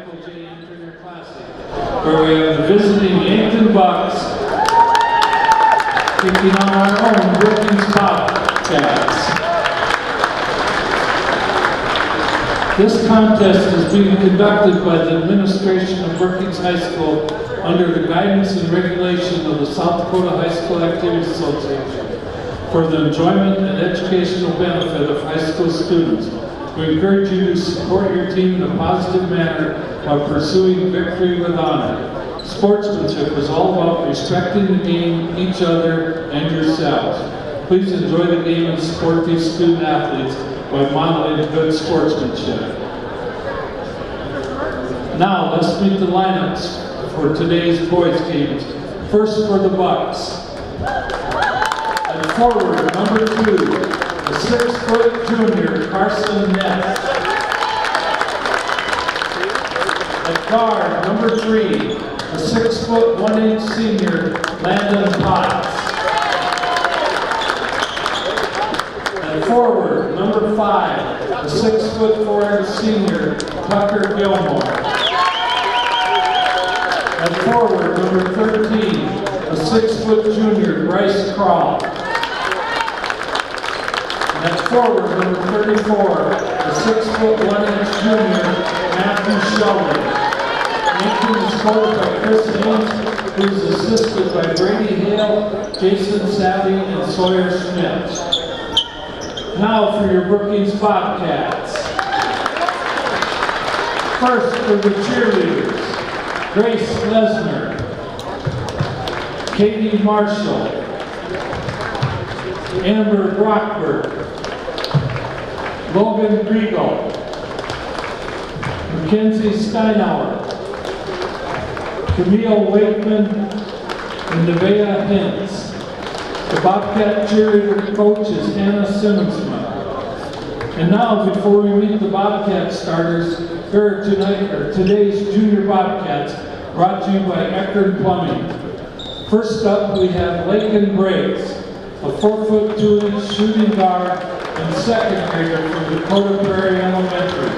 Junior Classic, where we have the visiting Yankton Bucks taking on our own Brookings Bobcats. This contest is being conducted by the administration of Brookings High School under the guidance and regulation of the South Dakota High School Activities Association for the enjoyment and educational benefit of high school students. We encourage you to support your team in a positive manner while pursuing victory with honor. Sportsmanship is all about respecting the game, each other, and yourselves. Please enjoy the game and support these student athletes by modeling good sportsmanship. Now, let's meet the lineups for today's boys' games. First for the Bucks. At forward, number 2, the 6-foot junior, Carson Ness. At guard, number 3, the 6-foot 1-inch senior, Landon Potts. At forward, number 5, the 6-foot 4-inch senior, Tucker Gilmore. At forward, number 13, the 6-foot junior, Bryce Crawl. At forward, number 34, the 6-foot 1-inch junior, Matthew Sheldon. Yankton is coached by Chris Haynes, who is assisted by Brady Hale, Jason Savvy, and Sawyer Schmidt. Now for your Brookings Bobcats. First for the cheerleaders, Grace Lesner, Katie Marshall, Amber Brockberg, Logan Griego, Mackenzie Steinauer, Camille Wakeman, and Nevaeh Hintz. The Bobcat cheerleader coach is Anna Simmonsman. And now, before we meet the Bobcat starters, here are today's Junior Bobcats, brought to you by Eckerd Plumbing. First up, we have Laken Briggs, a 4-foot 2-inch shooting guard and second grader from Dakota Prairie Elementary.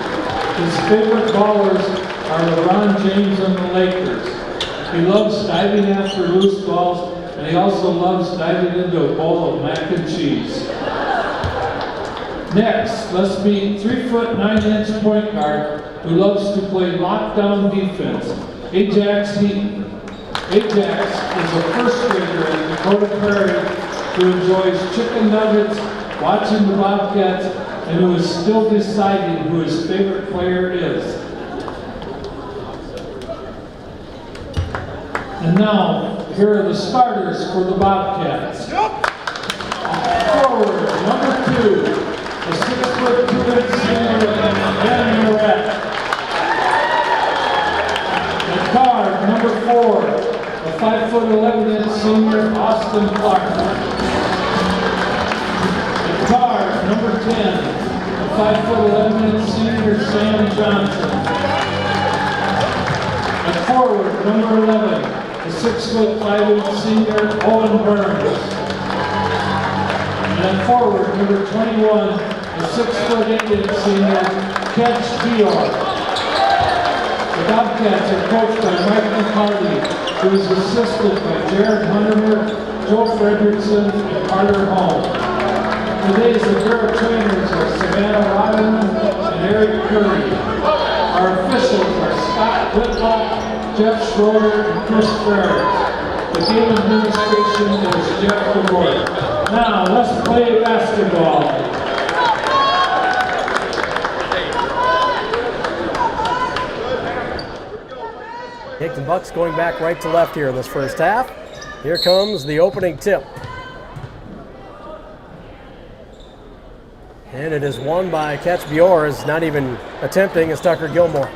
His favorite ballers are LeBron James and the Lakers. He loves diving after loose balls, and he also loves diving into a bowl of mac and cheese. Next, let's meet 3-foot 9-inch point guard who loves to play lockdown defense, Ajax Heaton. Ajax is a first grader at Dakota Prairie who enjoys chicken nuggets, watching the Bobcats, and who is still deciding who his favorite player is. And now, here are the starters for the Bobcats. Forward, number 2, the 6-foot 2-inch senior, Ben Moret. At guard, number 4, the 5-foot 11-inch senior, Austin Clark. At guard, number 10, the 5'11" senior, Sam Johnson. At forward, number 11, the 6'5" senior, Owen Burns. And at forward, number 21, the 6'8" senior, Ketch Dior. The Bobcats are coached by Mike McCarty, who is assisted by Jared Hunterman, Joe Fredrickson, and Carter Holmes. Today's girl trainers are Savannah Rodman and Eric Curry. Our officials are Scott Whitlock, Jeff Schroeder, and Chris Ferris. The game administration is Jeff DeWart. Now, let's play basketball. Yankton Bucks going back right to left here in this first half. Here comes the opening tip. And it is won by Ketch Dior, is not even attempting as Tucker Gilmore,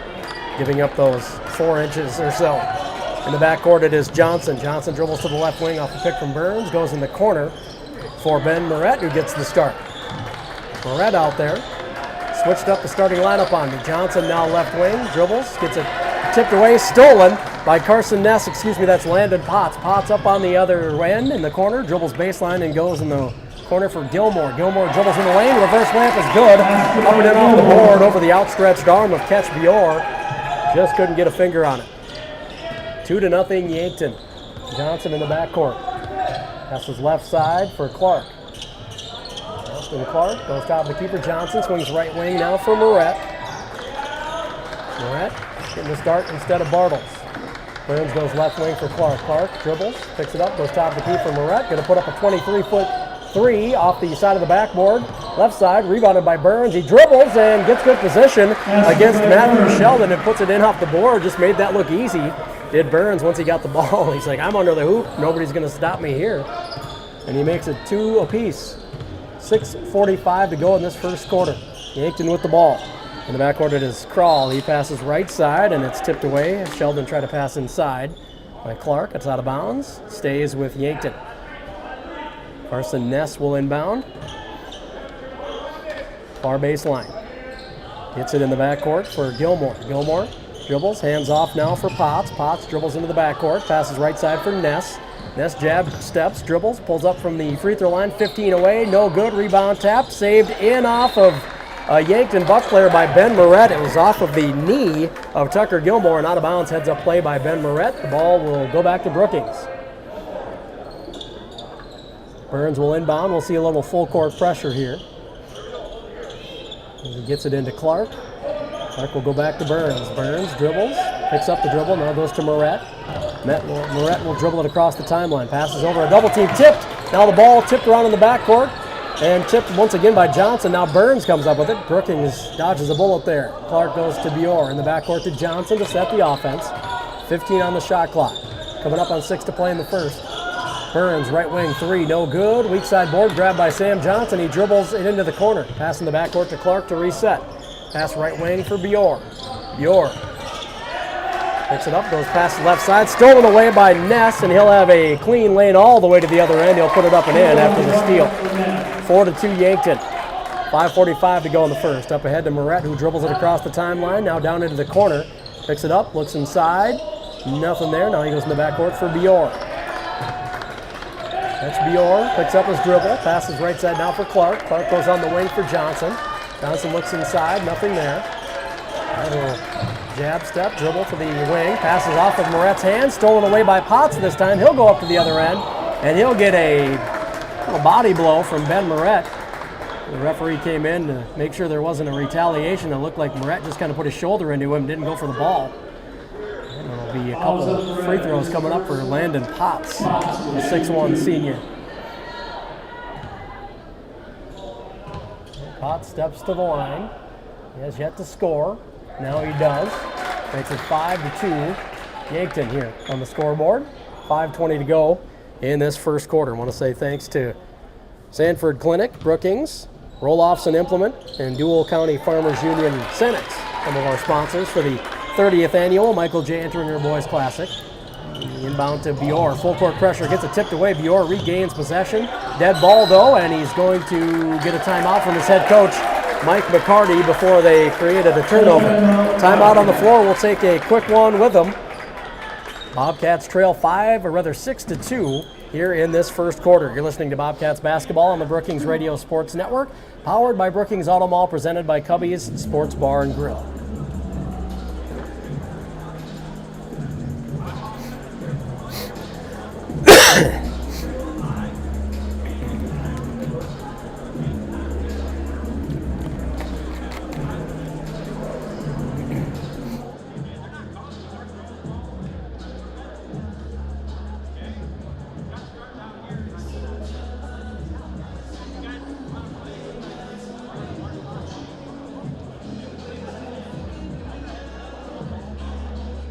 giving up those 4 inches or so. In the backcourt it is Johnson. Johnson dribbles to the left wing off a pick from Burns, goes in the corner for Ben Moret, who gets the start. Moret out there, switched up the starting lineup on me. Johnson now left wing, dribbles, gets it tipped away, stolen by Carson Ness, that's Landon Potts. Potts up on the other end in the corner, dribbles baseline and goes in the corner for Gilmore. Gilmore dribbles in the lane, reverse lamp is good. Up and in off the board over the outstretched arm of Ketch Dior. just couldn't get a finger on it. 2-0 Yankton. Johnson in the backcourt. Passes left side for Clark. Austin Clark goes top of the keeper. Johnson swings right wing now for Moret. Moret getting the start instead of Bartles. Burns goes left wing for Clark. Clark dribbles, picks it up, goes top of the key for Moret. Going to put up a 23-foot three off the side of the backboard. Left side, rebounded by Burns. He dribbles and gets good position against Matthew Sheldon and puts it in off the board. Just made that look easy. Did Burns once he got the ball. He's like, I'm under the hoop. Nobody's going to stop me here. And he makes it 2 apiece. 6:45 to go in this first quarter. Yankton with the ball. In the backcourt it is Kroll. He passes right side and it's tipped away. Sheldon tried to pass inside by Clark. It's out of bounds. Stays with Yankton. Carson Ness will inbound. Far baseline. Gets it in the backcourt for Gilmore. Gilmore dribbles, hands off now for Potts. Potts dribbles into the backcourt, passes right side for Ness. Ness jab, steps, dribbles, pulls up from the free throw line, 15 away, no good, rebound tap, saved in off of Yankton Buck player by Ben Moret. It was off of the knee of Tucker Gilmore and out of bounds, heads up play by Ben Moret. The ball will go back to Brookings. Burns will inbound, we'll see a little full court pressure here. As he gets it into Clark. Clark will go back to Burns. Burns dribbles, picks up the dribble, now goes to Moret. Moret will dribble it across the timeline, passes over a double team, tipped. Now the ball tipped around in the backcourt and tipped once again by Johnson. Now Burns comes up with it. Brookings dodges a bullet there. Clark goes to Bior in the backcourt to Johnson to set the offense. 15 on the shot clock. Coming up on 6 to play in the first. Burns, right wing three, no good. Weak side board grabbed by Sam Johnson. He dribbles it into the corner. Pass in the backcourt to Clark to reset. Pass right wing for Bior. Bior picks it up, goes past the left side. Stolen away by Ness, and he'll have a clean lane all the way to the other end. He'll put it up and in after the steal. 4-2 Yankton. 5:45 to go in the first. Up ahead to Moret, who dribbles it across the timeline. Now down into the corner. Picks it up, looks inside. Nothing there. Now he goes in the backcourt for Bior. That's Bior. Picks up his dribble. Passes right side now for Clark. Clark goes on the wing for Johnson. Johnson looks inside. Nothing there. Jab step, dribble to the wing. Passes off of Moret's hand. Stolen away by Potts this time. He'll go up to the other end. And he'll get a little body blow from Ben Moret. The referee came in to make sure there wasn't a retaliation. It looked like Moret just kind of put his shoulder into him, didn't go for the ball. And there'll be a couple of free throws coming up for Landon Potts, the 6'1 senior. Potts steps to the line. He has yet to score. Now he does. Makes it 5-2. Yankton here on the scoreboard. 5:20 to go in this first quarter. I want to say thanks to Sanford Clinic, Brookings, Roll-Offs and Implement, and Dual County Farmers Union Senex, some of our sponsors for the 30th annual Michael J. Enteringer Boys Classic. Inbound to Bior. Full court pressure. Gets it tipped away. Bior regains possession. Dead ball, though, and he's going to get a timeout from his head coach, Mike McCarty, before they created a turnover. Timeout on the floor. We'll take a quick one with them. Bobcats trail 6-2 here in this first quarter. You're listening to Bobcats basketball on the Brookings Radio Sports Network, powered by Brookings Auto Mall, presented by Cubby's Sports Bar and Grill.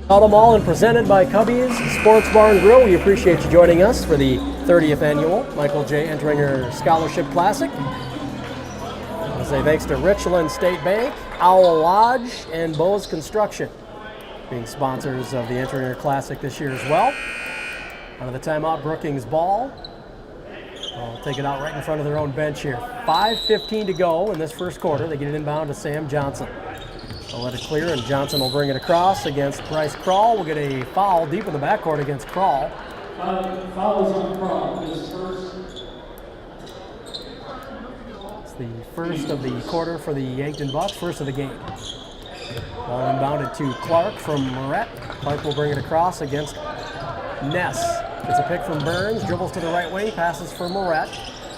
Auto Mall and presented by Cubby's Sports Bar and Grill. We appreciate you joining us for the 30th annual Michael J. Enteringer Scholarship Classic. I want to say thanks to Richland State Bank, Owl Lodge, and Bose Construction, being sponsors of the Enteringer Classic this year as well. Out of the timeout, Brookings ball. I'll take it out right in front of their own bench here. 5:15 to go in this first quarter. They get it inbound to Sam Johnson. They'll let it clear, and Johnson will bring it across against Bryce Kroll. We'll get a foul deep in the backcourt against Kroll. Foul is on Kroll. His first. It's the first of the quarter for the Yankton Bucks, first of the game. Ball inbounded to Clark from Moret. Clark will bring it across against Ness. Gets a pick from Burns, dribbles to the right wing, passes for Moret.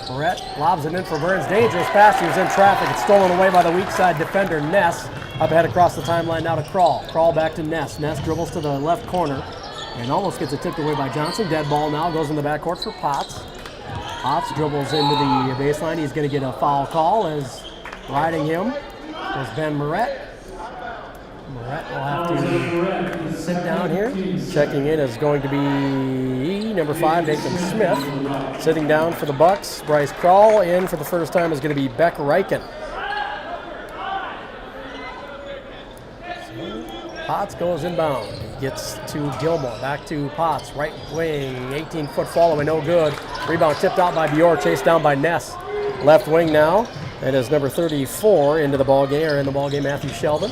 Moret lobs it in for Burns. Dangerous pass. He was in traffic. It's stolen away by the weak side defender, Ness. Up ahead across the timeline now to Krall. Krall back to Ness. Ness dribbles to the left corner and almost gets it tipped away by Johnson. Dead ball now goes in the backcourt for Potts. Potts dribbles into the baseline. He's going to get a foul call as riding him was Ben Moret. Moret will have to sit down here. Checking in is going to be number 5, Nathan Smith. Sitting down for the Bucks, Bryce Krall. In for the first time is going to be Beck Reichen. Potts goes inbound. He gets to Gilmore. Back to Potts. Right wing. 18-foot fall away. No good. Rebound tipped out by Bjork. Chased down by Ness. Left wing now. That is number 34 into the ball game, or in the ball game, Matthew Sheldon.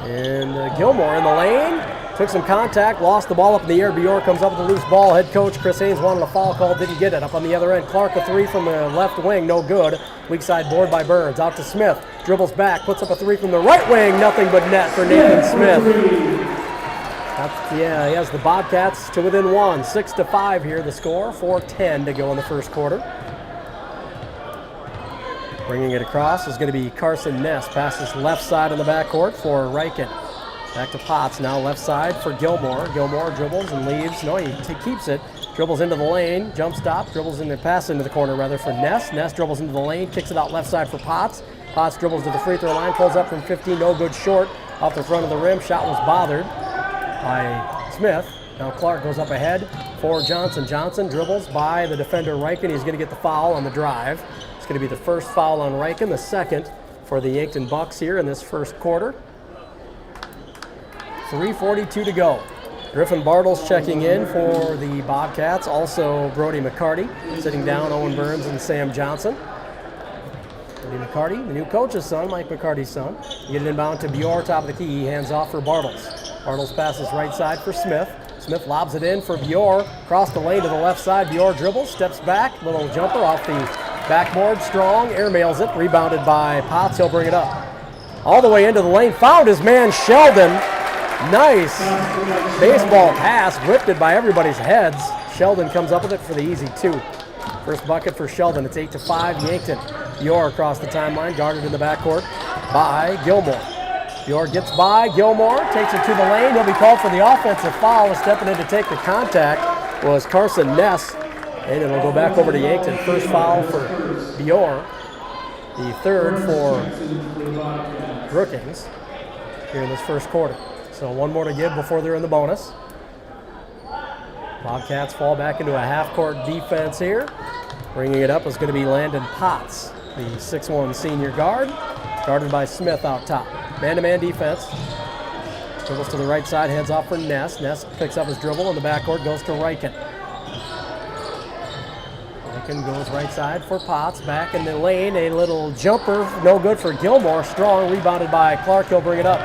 And Gilmore in the lane, took some contact, lost the ball up in the air. Bjork comes up with a loose ball. Head coach Chris Haynes wanted a foul call, didn't get it. Up on the other end, Clark a 3 from the left wing, no good. Weak side board by Burns. Out to Smith, dribbles back, puts up a 3 from the right wing. Nothing but net for Nathan Smith. He has the Bobcats to within 1. 6-5 here, the score. 4:10 to go in the first quarter. Bringing it across is going to be Carson Ness. Passes left side on the backcourt for Reichen. Back to Potts, now left side for Gilmore. Gilmore dribbles and leaves. No, he keeps it. Dribbles into the lane, jump stop, dribbles in the pass into the corner rather for Ness. Ness dribbles into the lane, kicks it out left side for Potts. Potts dribbles to the free throw line, pulls up from 15, no good short. Off the front of the rim, shot was bothered by Smith. Now Clark goes up ahead for Johnson. Johnson dribbles by the defender Reichen. He's going to get the foul on the drive. It's going to be the first foul on Reichen, the second for the Yankton Bucks here in this first quarter. 3:42 to go. Griffin Bartles checking in for the Bobcats. Also Brody McCarty sitting down, Owen Burns and Sam Johnson. Brody McCarty, the new coach's son, Mike McCarty's son. Get it inbound to Bjork, top of the key. He hands off for Bartles. Bartles passes right side for Smith. Smith lobs it in for Bjork. Across the lane to the left side. Bjork dribbles, steps back. Little jumper off the backboard. Strong. Airmails it. Rebounded by Potts. He'll bring it up. All the way into the lane. Found his man Sheldon. Nice baseball pass. Whipped it by everybody's heads. Sheldon comes up with it for the easy 2. First bucket for Sheldon. It's 8-5 Yankton. Bjork across the timeline. Guarded in the backcourt by Gilmore. Bjork gets by Gilmore, takes it to the lane. He'll be called for the offensive foul. Stepping in to take the contact was Carson Ness, and it'll go back over to Yankton. First foul for Bjork, the third for Brookings here in this first quarter. So one more to give before they're in the bonus. Bobcats fall back into a half-court defense here. Bringing it up is going to be Landon Potts, the 6'1 senior guard, guarded by Smith out top. Man-to-man defense. Dribbles to the right side, hands off for Ness. Ness picks up his dribble in the backcourt, goes to Reichen. Reichen goes right side for Potts. Back in the lane, a little jumper, no good for Gilmore. Strong, rebounded by Clark. He'll bring it up.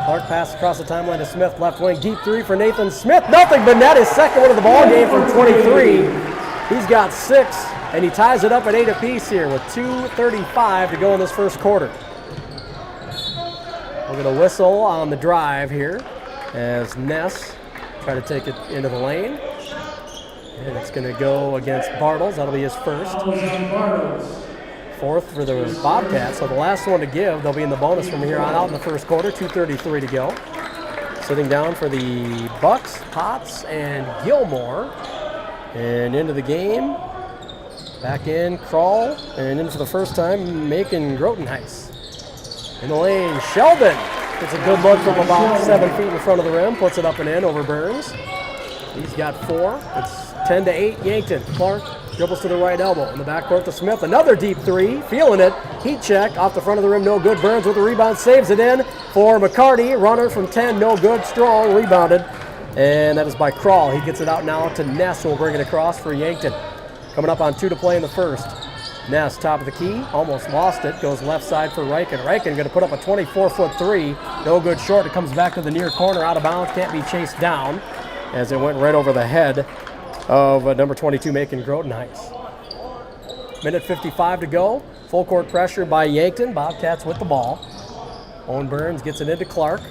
Clark passes across the timeline to Smith, left wing, deep 3 for Nathan Smith. Nothing but net, his second one of the ball game from 23. He's got 6, and he ties it up at 8 apiece here with 2:35 to go in this first quarter. We're going to whistle on the drive here as Ness try to take it into the lane. And it's going to go against Bartles. That'll be his first. Fourth for the Bobcats. So the last one to give, they'll be in the bonus from here on out in the first quarter. 2:33 to go. Sitting down for the Bucks, Potts, and Gilmore. And into the game. Back in, Krall. And in for the first time, Macon Grotenhuis. In the lane, Sheldon gets a good look from about 7 feet in front of the rim. Puts it up and in over Burns. He's got 4. It's 10-8 Yankton. Clark dribbles to the right elbow. In the backcourt to Smith. Another deep 3. Feeling it. Heat check. Off the front of the rim. No good. Burns with the rebound. Saves it in for McCarty. Runner from 10. No good. Strong. Rebounded. And that is by Krall. He gets it out now to Ness, who will bring it across for Yankton. Coming up on 2 to play in the first. Ness, top of the key, almost lost it, goes left side for Reichen. Reichen going to put up a 24-foot 3, no good short. It comes back to the near corner, out of bounds, can't be chased down as it went right over the head of number 22, Macon Grotenhuis. Minute 55 to go, full court pressure by Yankton. Bobcats with the ball. Owen Burns gets it into Clark.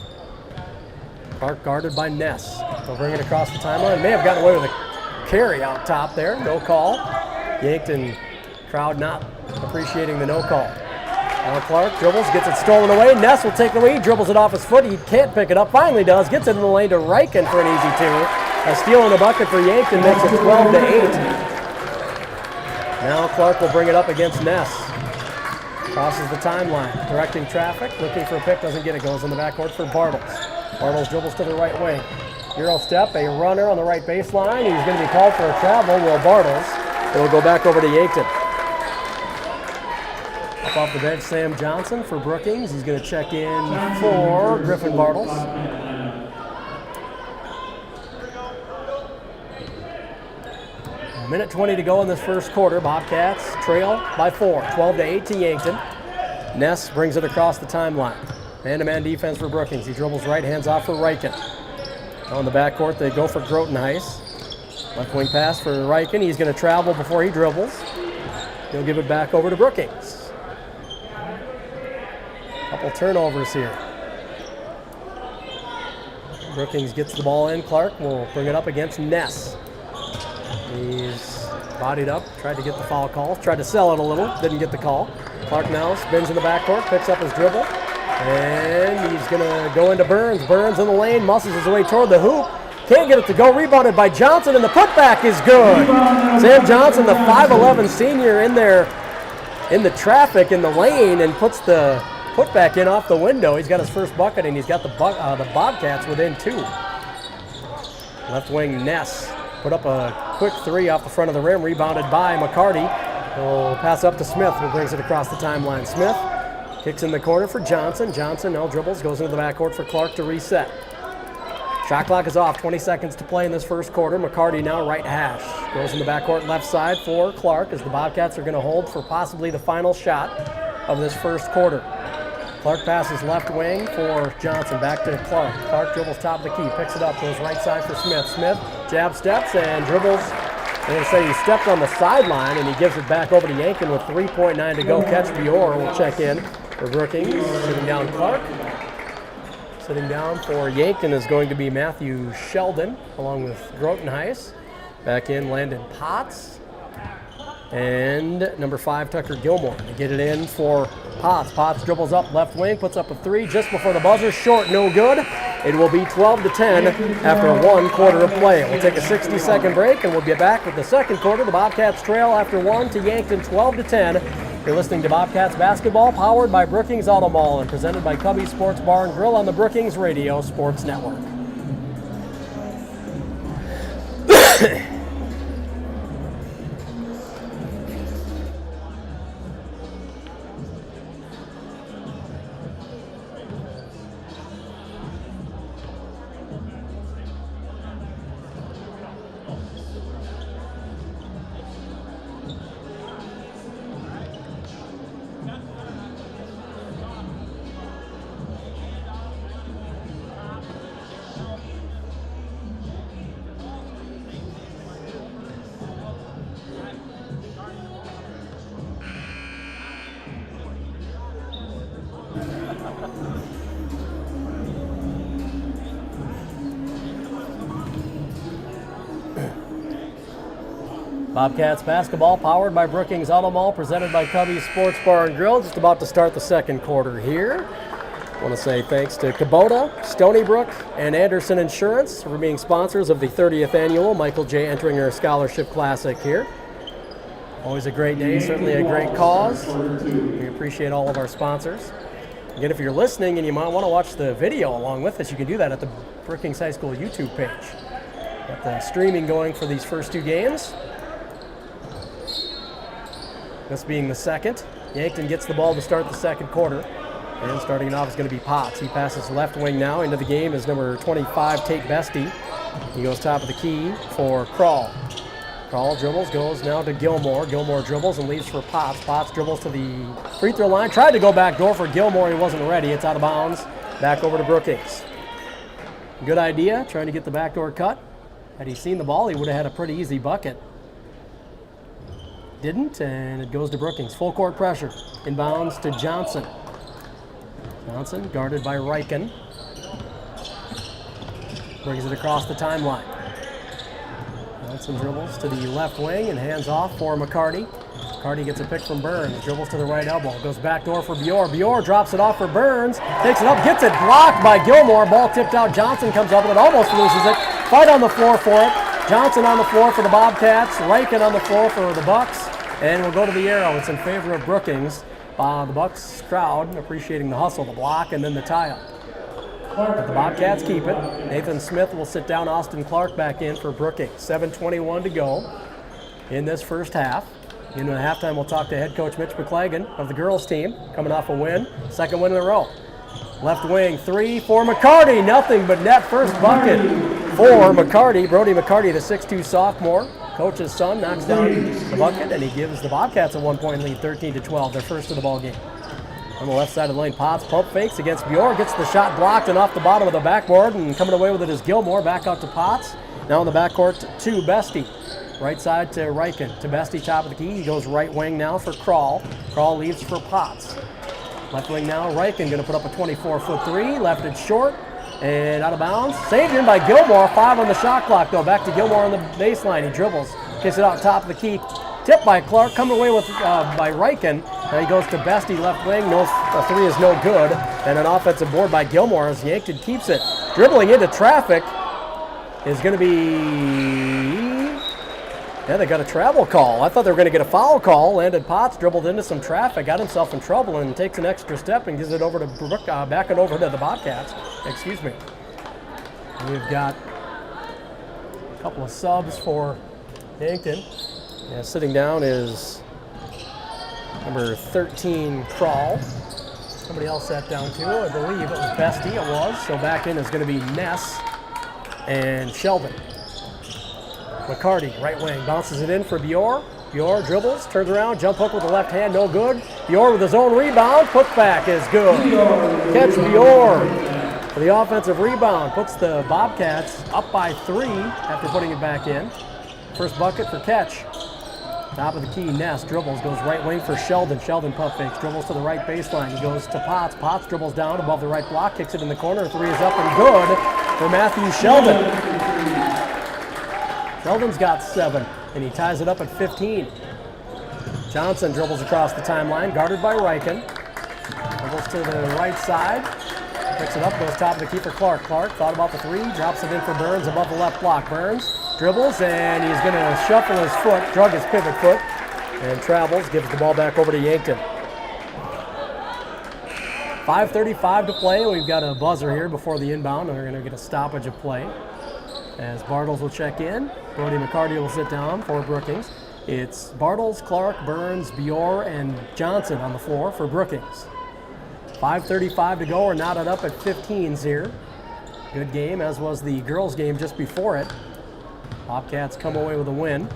Clark guarded by Ness. They'll bring it across the timeline. May have gotten away with a carry out top there. No call. Yankton crowd not appreciating the no call. Now Clark dribbles, gets it stolen away. Ness will take the lead, dribbles it off his foot. He can't pick it up, finally does. Gets it in the lane to Reichen for an easy two. A steal in the bucket for Yankton makes it 12-8. Now Clark will bring it up against Ness. Crosses the timeline, directing traffic, looking for a pick, doesn't get it, goes in the backcourt for Bartles. Bartles dribbles to the right wing. Euro step, a runner on the right baseline. He's going to be called for a travel, Will Bartles. It will go back over to Yankton. Up off the bench, Sam Johnson for Brookings. He's going to check in for Griffin Bartles. A minute 20 to go in this first quarter. Bobcats trail by 4, 12-8 to Yankton. Ness brings it across the timeline. Man-to-man defense for Brookings. He dribbles right, hands off for Reichen. On the backcourt, they go for Grotenhuis. Left wing pass for Reichen. He's going to travel before he dribbles. He'll give it back over to Brookings. Couple turnovers here. Brookings gets the ball in. Clark will bring it up against Ness. He's bodied up, tried to get the foul call, tried to sell it a little, didn't get the call. Clark now spins in the backcourt, picks up his dribble, and he's going to go into Burns. Burns in the lane, muscles his way toward the hoop. Can't get it to go, rebounded by Johnson, and the putback is good. Sam Johnson, the 5'11 senior, in there in the traffic in the lane and puts the putback in off the window. He's got his first bucket, and he's got the Bobcats within 2. Left wing Ness put up a quick three off the front of the rim, rebounded by McCarty. He'll pass up to Smith, who brings it across the timeline. Smith kicks in the corner for Johnson. Johnson now dribbles, goes into the backcourt for Clark to reset. Shot clock is off, 20 seconds to play in this first quarter. McCarty now right hash. Goes in the backcourt left side for Clark as the Bobcats are going to hold for possibly the final shot of this first quarter. Clark passes left wing for Johnson, back to Clark. Clark dribbles top of the key, picks it up, goes right side for Smith. Smith jab steps and dribbles. They're going to say he stepped on the sideline, and he gives it back over to Yankton with 3.9 to go. Catch Bior will check in for Brookings. Sitting down Clark. Sitting down for Yankton is going to be Matthew Sheldon, along with Grotenhuis. Back in Landon Potts. And number 5, Tucker Gilmore. They get it in for Potts. Potts dribbles up left wing, puts up a three just before the buzzer. Short, no good. It will be 12-10 after 1 quarter of play. We'll take a 60-second break, and we'll be back with the second quarter. The Bobcats trail after 1 to Yankton, 12-10. You're listening to Bobcats basketball, powered by Brookings Auto Mall and presented by Cubby's Sports Bar and Grill on the Brookings Radio Sports Network. Bobcats basketball, powered by Brookings Auto Mall, presented by Cubby's Sports Bar and Grill. Just about to start the second quarter here. I want to say thanks to Kubota, Stony Brook, and Anderson Insurance for being sponsors of the 30th annual Michael J. Entringer Scholarship Classic here. Always a great day, certainly a great cause. We appreciate all of our sponsors. Again, if you're listening and you might want to watch the video along with us, you can do that at the Brookings High School YouTube page. Got the streaming going for these first 2 games. This being the second. Yankton gets the ball to start the second quarter. And starting it off is going to be Potts. He passes left wing now. Into the game is number 25, Tate Bestie. He goes top of the key for Krall. Krall dribbles, goes now to Gilmore. Gilmore dribbles and leaves for Potts. Potts dribbles to the free throw line. Tried to go back door for Gilmore. He wasn't ready. It's out of bounds. Back over to Brookings. Good idea, trying to get the backdoor cut. Had he seen the ball, he would have had a pretty easy bucket. Didn't, and it goes to Brookings. Full court pressure. Inbounds to Johnson. Johnson guarded by Riken. Brings it across the timeline. Johnson dribbles to the left wing and hands off for McCarty. McCarty gets a pick from Burns, dribbles to the right elbow, goes back door for Bjor. Bjor drops it off for Burns, takes it up, gets it blocked by Gilmore. Ball tipped out. Johnson comes up with it, almost loses it. Fight on the floor for it. Johnson on the floor for the Bobcats. Riken on the floor for the Bucks. And we'll go to the arrow. It's in favor of Brookings. The Bucks crowd appreciating the hustle, the block, and then the tie-up. But the Bobcats keep it. Nathan Smith will sit down. Austin Clark back in for Brookings. 7:21 to go in this first half. In the halftime, we'll talk to head coach Mitch McClagan of the girls team, coming off a win, second win in a row. Left wing, three for McCarty. Nothing but net. First bucket for McCarty. Brody McCarty, the 6'2 sophomore. Coach's son knocks down the bucket, and he gives the Bobcats a 1-point lead, 13-12, their first of the ball game. On the left side of the lane, Potts pump fakes against Bjor, gets the shot blocked and off the bottom of the backboard, and coming away with it is Gilmore. Back out to Potts. Now in the backcourt to Bestie. Right side to Riken. To Bestie, top of the key. He goes right wing now for Krall. Krall leaves for Potts. Left wing now, Riken going to put up a 24-foot three. Left it short and out of bounds. Saved in by Gilmore. 5 on the shot clock, though. Back to Gilmore on the baseline. He dribbles. Kicks it out top of the key. Tipped by Clark. Coming away with by Riken. Now he goes to Bestie, left wing. No, a three is no good. And an offensive board by Gilmore as Yankton keeps it. Dribbling into traffic is going to be... Yeah, they got a travel call. I thought they were going to get a foul call. Landon Potts dribbled into some traffic, got himself in trouble, and takes an extra step and gives it over to back it over to the Bobcats. Excuse me. We've got a couple of subs for Yankton. Yeah, sitting down is number 13, Krall. Somebody else sat down too. I believe it was Bestie. It was. So back in is going to be Ness and Sheldon. McCarty, right wing, bounces it in for Bjor. Bjor dribbles, turns around, jump hook with the left hand, no good. Bjor with his own rebound, putback is good. Catch Bjor for the offensive rebound, puts the Bobcats up by 3 after putting it back in. First bucket for Catch. Top of the key, Ness dribbles, goes right wing for Sheldon. Sheldon pump fakes, dribbles to the right baseline. He goes to Potts. Potts dribbles down above the right block, kicks it in the corner. 3 is up and good for Matthew Sheldon. Sheldon's got 7, and he ties it up at 15. Johnson dribbles across the timeline, guarded by Riken. Dribbles to the right side, picks it up, goes top of the keeper, Clark. Clark thought about the 3, drops it in for Burns above the left block. Burns dribbles, and he's going to shuffle his foot, drug his pivot foot, and travels, gives the ball back over to Yankton. 5:35 to play. We've got a buzzer here before the inbound, and we're going to get a stoppage of play. As Bartles will check in, Brody McCarty will sit down for Brookings. It's Bartles, Clark, Burns, Bjor, and Johnson on the floor for Brookings. 5:35 to go. We're knotted up at 15s here. Good game, as was the girls' game just before it. Bobcats come away with a win.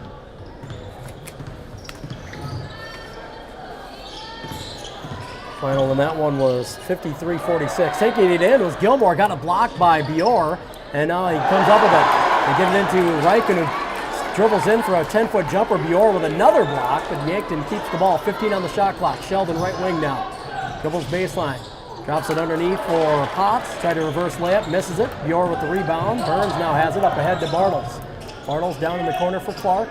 Final on that one was 53-46. Taking it in was Gilmore, got a block by Bjor. And now he comes up with it. They get it into Riken, who dribbles in for a 10-foot jumper. Bjor with another block, but Yankton keeps the ball. 15 on the shot clock. Sheldon right wing now. Dribbles baseline. Drops it underneath for Potts. Try to reverse layup. Misses it. Bjor with the rebound. Burns now has it up ahead to Bartles. Bartles down in the corner for Clark.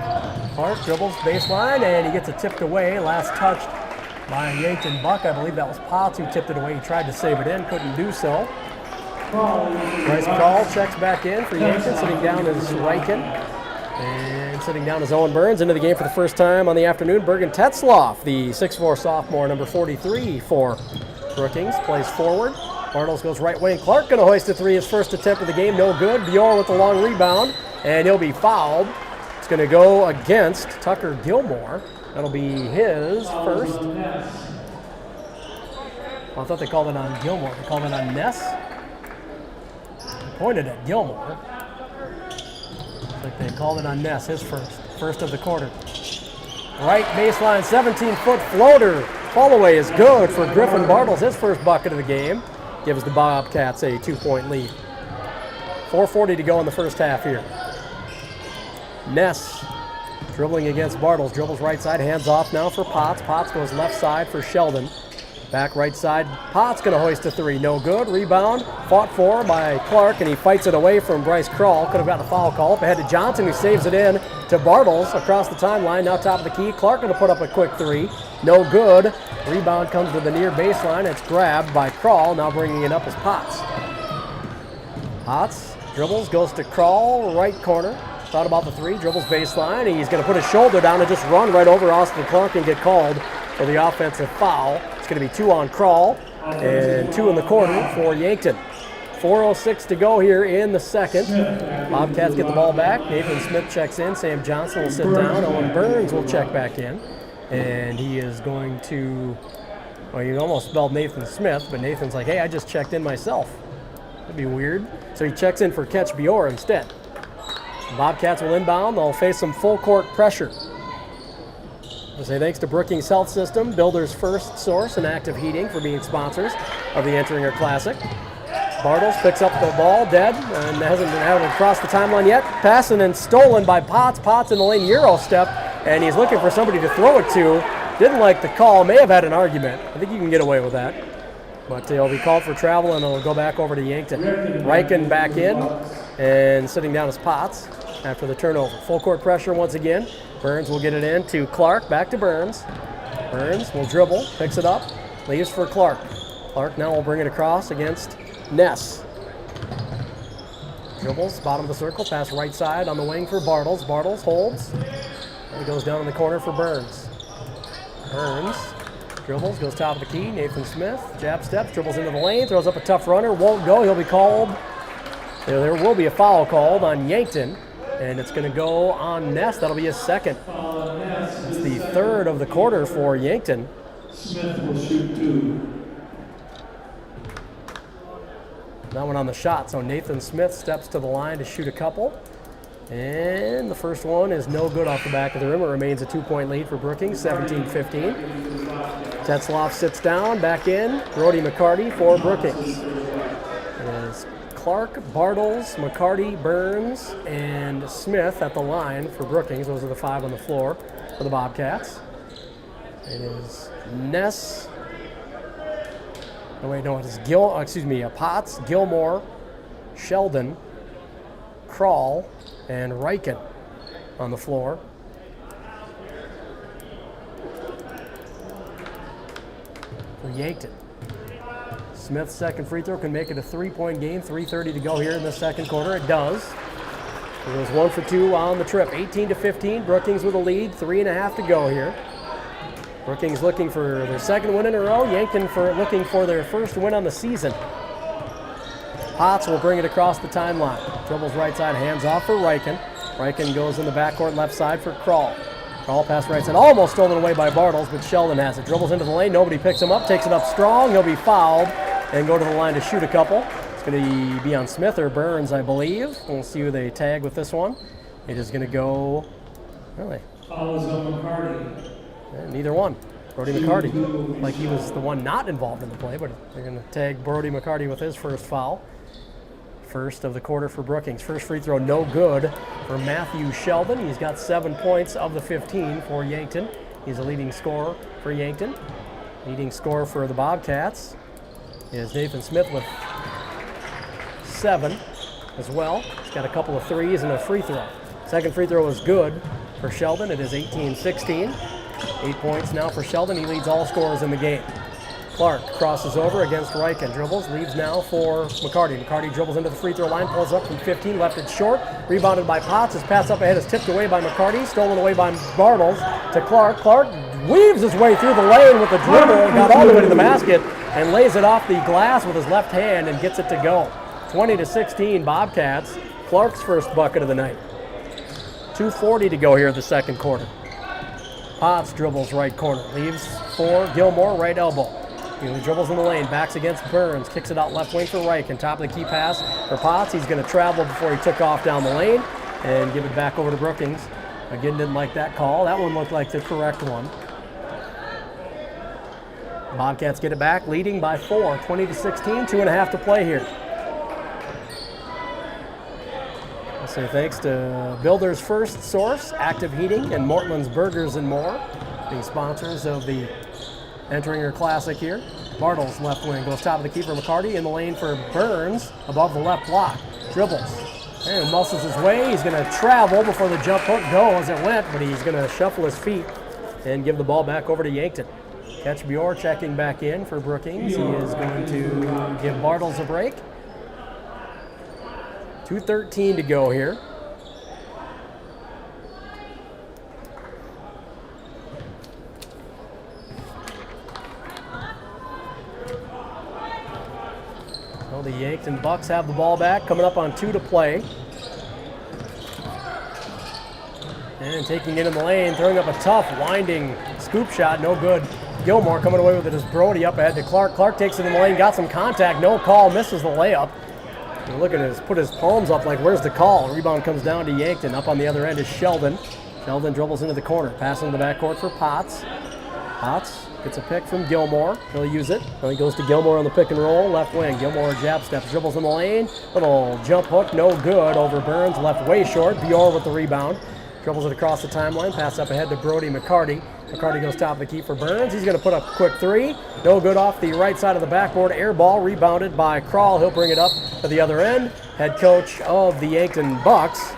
Clark dribbles baseline, and he gets it tipped away. Last touched by Yankton Buck. I believe that was Potts who tipped it away. He tried to save it in. Couldn't do so. Bryce Krall checks back in for Yankton. Sitting down is Riken. And sitting down is Owen Burns. Into the game for the first time on the afternoon. Bergen Tetzloff, the 6'4 sophomore, number 43 for Brookings, plays forward. Bartles goes right wing. Clark going to hoist a 3. His first attempt of the game, no good. Bjor with the long rebound, and he'll be fouled. It's going to go against Tucker Gilmore. That'll be his first. Well, I thought they called it on Gilmore. They called it on Ness. Pointed at Gilmore. Looks like they called it on Ness, his first of the quarter. Right baseline, 17-foot floater. Fall away is good for Griffin Bartles, his first bucket of the game. Gives the Bobcats a 2-point lead. 4:40 to go in the first half here. Ness dribbling against Bartles. Dribbles right side, hands off now for Potts. Potts goes left side for Sheldon. Back right side, Potts going to hoist a three. No good. Rebound, fought for by Clark, and he fights it away from Bryce Kroll. Could have gotten a foul call. Up ahead to Johnson, who saves it in to Bartles across the timeline. Now top of the key. Clark going to put up a quick three. No good. Rebound comes to the near baseline. It's grabbed by Kroll. Now bringing it up is Potts. Potts dribbles, goes to Kroll, right corner. Thought about the three, dribbles baseline. He's going to put his shoulder down and just run right over Austin Clark and get called for the offensive foul. It's going to be 2 on Kroll and 2 in the corner for Yankton. 4:06 to go here in the second. Bobcats get the ball back. Nathan Smith checks in. Sam Johnson will sit down. Owen Burns will check back in. And he is going to, well, you almost spelled Nathan Smith, but Nathan's like, hey, I just checked in myself. That'd be weird. So he checks in for Ketch Bior instead. Bobcats will inbound. They'll face some full court pressure. I say thanks to Brookings Health System, Builder's First Source and Active Heating for being sponsors of the Enteringer Classic. Bartles picks up the ball dead and hasn't been able to cross the timeline yet. Passing and stolen by Potts. Potts in the lane, Euro step, and he's looking for somebody to throw it to. Didn't like the call, may have had an argument. I think you can get away with that. But he'll be called for travel and it'll go back over to Yankton. Riken back in and sitting down as Potts after the turnover. Full court pressure once again. Burns will get it in to Clark, back to Burns. Burns will dribble, picks it up, leaves for Clark. Clark now will bring it across against Ness. Dribbles, bottom of the circle, pass right side on the wing for Bartles. Bartles holds. He goes down in the corner for Burns. Burns dribbles, goes top of the key. Nathan Smith, jab steps, dribbles into the lane, throws up a tough runner, won't go. He'll be called. There will be a foul called on Yankton, and it's going to go on Ness. That'll be his second. It's the third of the quarter for Yankton. Smith will shoot 2. That one on the shot. So Nathan Smith steps to the line to shoot a couple. And the first one is no good off the back of the rim. It remains a 2-point lead for Brookings, 17-15. Tetzloff sits down, back in. Brody McCarty for Brookings. It is Clark, Bartles, McCarty, Burns, and Smith at the line for Brookings. Those are the 5 on the floor for the Bobcats. It is Ness. No, wait, no, it is Potts, Gilmore, Sheldon, Kroll, and Riken on the floor. For Yankton. Smith's second free throw can make it a 3-point game. 3:30 to go here in the second quarter. It does. It was 1 for 2 on the trip. 18-15. Brookings with a lead. 3.5 to go here. Brookings looking for their second win in a row. Yankton looking for their first win on the season. Potts will bring it across the timeline. Dribbles right side, hands off for Riken. Riken goes in the backcourt left side for Kroll. Kroll pass right side, almost stolen away by Bartles, but Sheldon has it. Dribbles into the lane, nobody picks him up, takes it up strong. He'll be fouled and go to the line to shoot a couple. It's going to be on Smith or Burns, I believe. We'll see who they tag with this one. It is going to go, really? Foul is on McCarty. Neither one. Brody McCarty, like he was the one not involved in the play, but they're going to tag Brody McCarty with his first foul. First of the quarter for Brookings. First free throw, no good for Matthew Sheldon. He's got 7 points of the 15 for Yankton. He's a leading scorer for Yankton. Leading scorer for the Bobcats is Nathan Smith with 7 as well. He's got a couple of threes and a free throw. Second free throw is good for Sheldon. It is 18-16. 8 points now for Sheldon. He leads all scorers in the game. Clark crosses over against Riken. Dribbles, leaves now for McCarty. McCarty dribbles into the free throw line, pulls up from 15, left it short. Rebounded by Potts. His pass up ahead is tipped away by McCarty. Stolen away by Bartles to Clark. Clark weaves his way through the lane with the dribble, got all the way to the basket, and lays it off the glass with his left hand and gets it to go. 20-16 Bobcats. Clark's first bucket of the night. 2:40 to go here in the second quarter. Potts dribbles right corner, leaves for Gilmore, right elbow. He dribbles in the lane, backs against Burns, kicks it out left wing for Riken. Top of the key pass for Potts. He's going to travel before he took off down the lane and give it back over to Brookings. Again, didn't like that call. That one looked like the correct one. Bobcats get it back, leading by 4, 20-16, 2.5 to play here. I'll say thanks to Builder's First Source, Active Heating, and Mortland's Burgers and More, being sponsors of the entering her classic here. Bartles, left wing, goes top of the key for McCarty, in the lane for Burns, above the left block. Dribbles, and muscles his way. He's going to travel before the jump hook goes. It went, but he's going to shuffle his feet and give the ball back over to Yankton. Catch Bjor checking back in for Brookings. He is going to give Bartles a break. 2:13 to go here. Well, the Yankton Bucks have the ball back, coming up on 2 to play. And taking it in the lane, throwing up a tough, winding scoop shot, no good. Gilmore coming away with it as Brody up ahead to Clark. Clark takes it in the lane, got some contact, no call, misses the layup. And look at his, put his palms up like, where's the call? Rebound comes down to Yankton. Up on the other end is Sheldon. Sheldon dribbles into the corner, passing to the backcourt for Potts. Potts gets a pick from Gilmore. He'll use it. Well, he goes to Gilmore on the pick and roll, left wing. Gilmore jab step, dribbles in the lane. Little jump hook, no good over Burns, left way short. Bjor with the rebound. Dribbles it across the timeline, pass up ahead to Brody McCarty. McCarty goes top of the key for Burns. He's going to put up a quick three. No good off the right side of the backboard. Air ball rebounded by Krall. He'll bring it up to the other end. Head coach of the Yankton Bucks,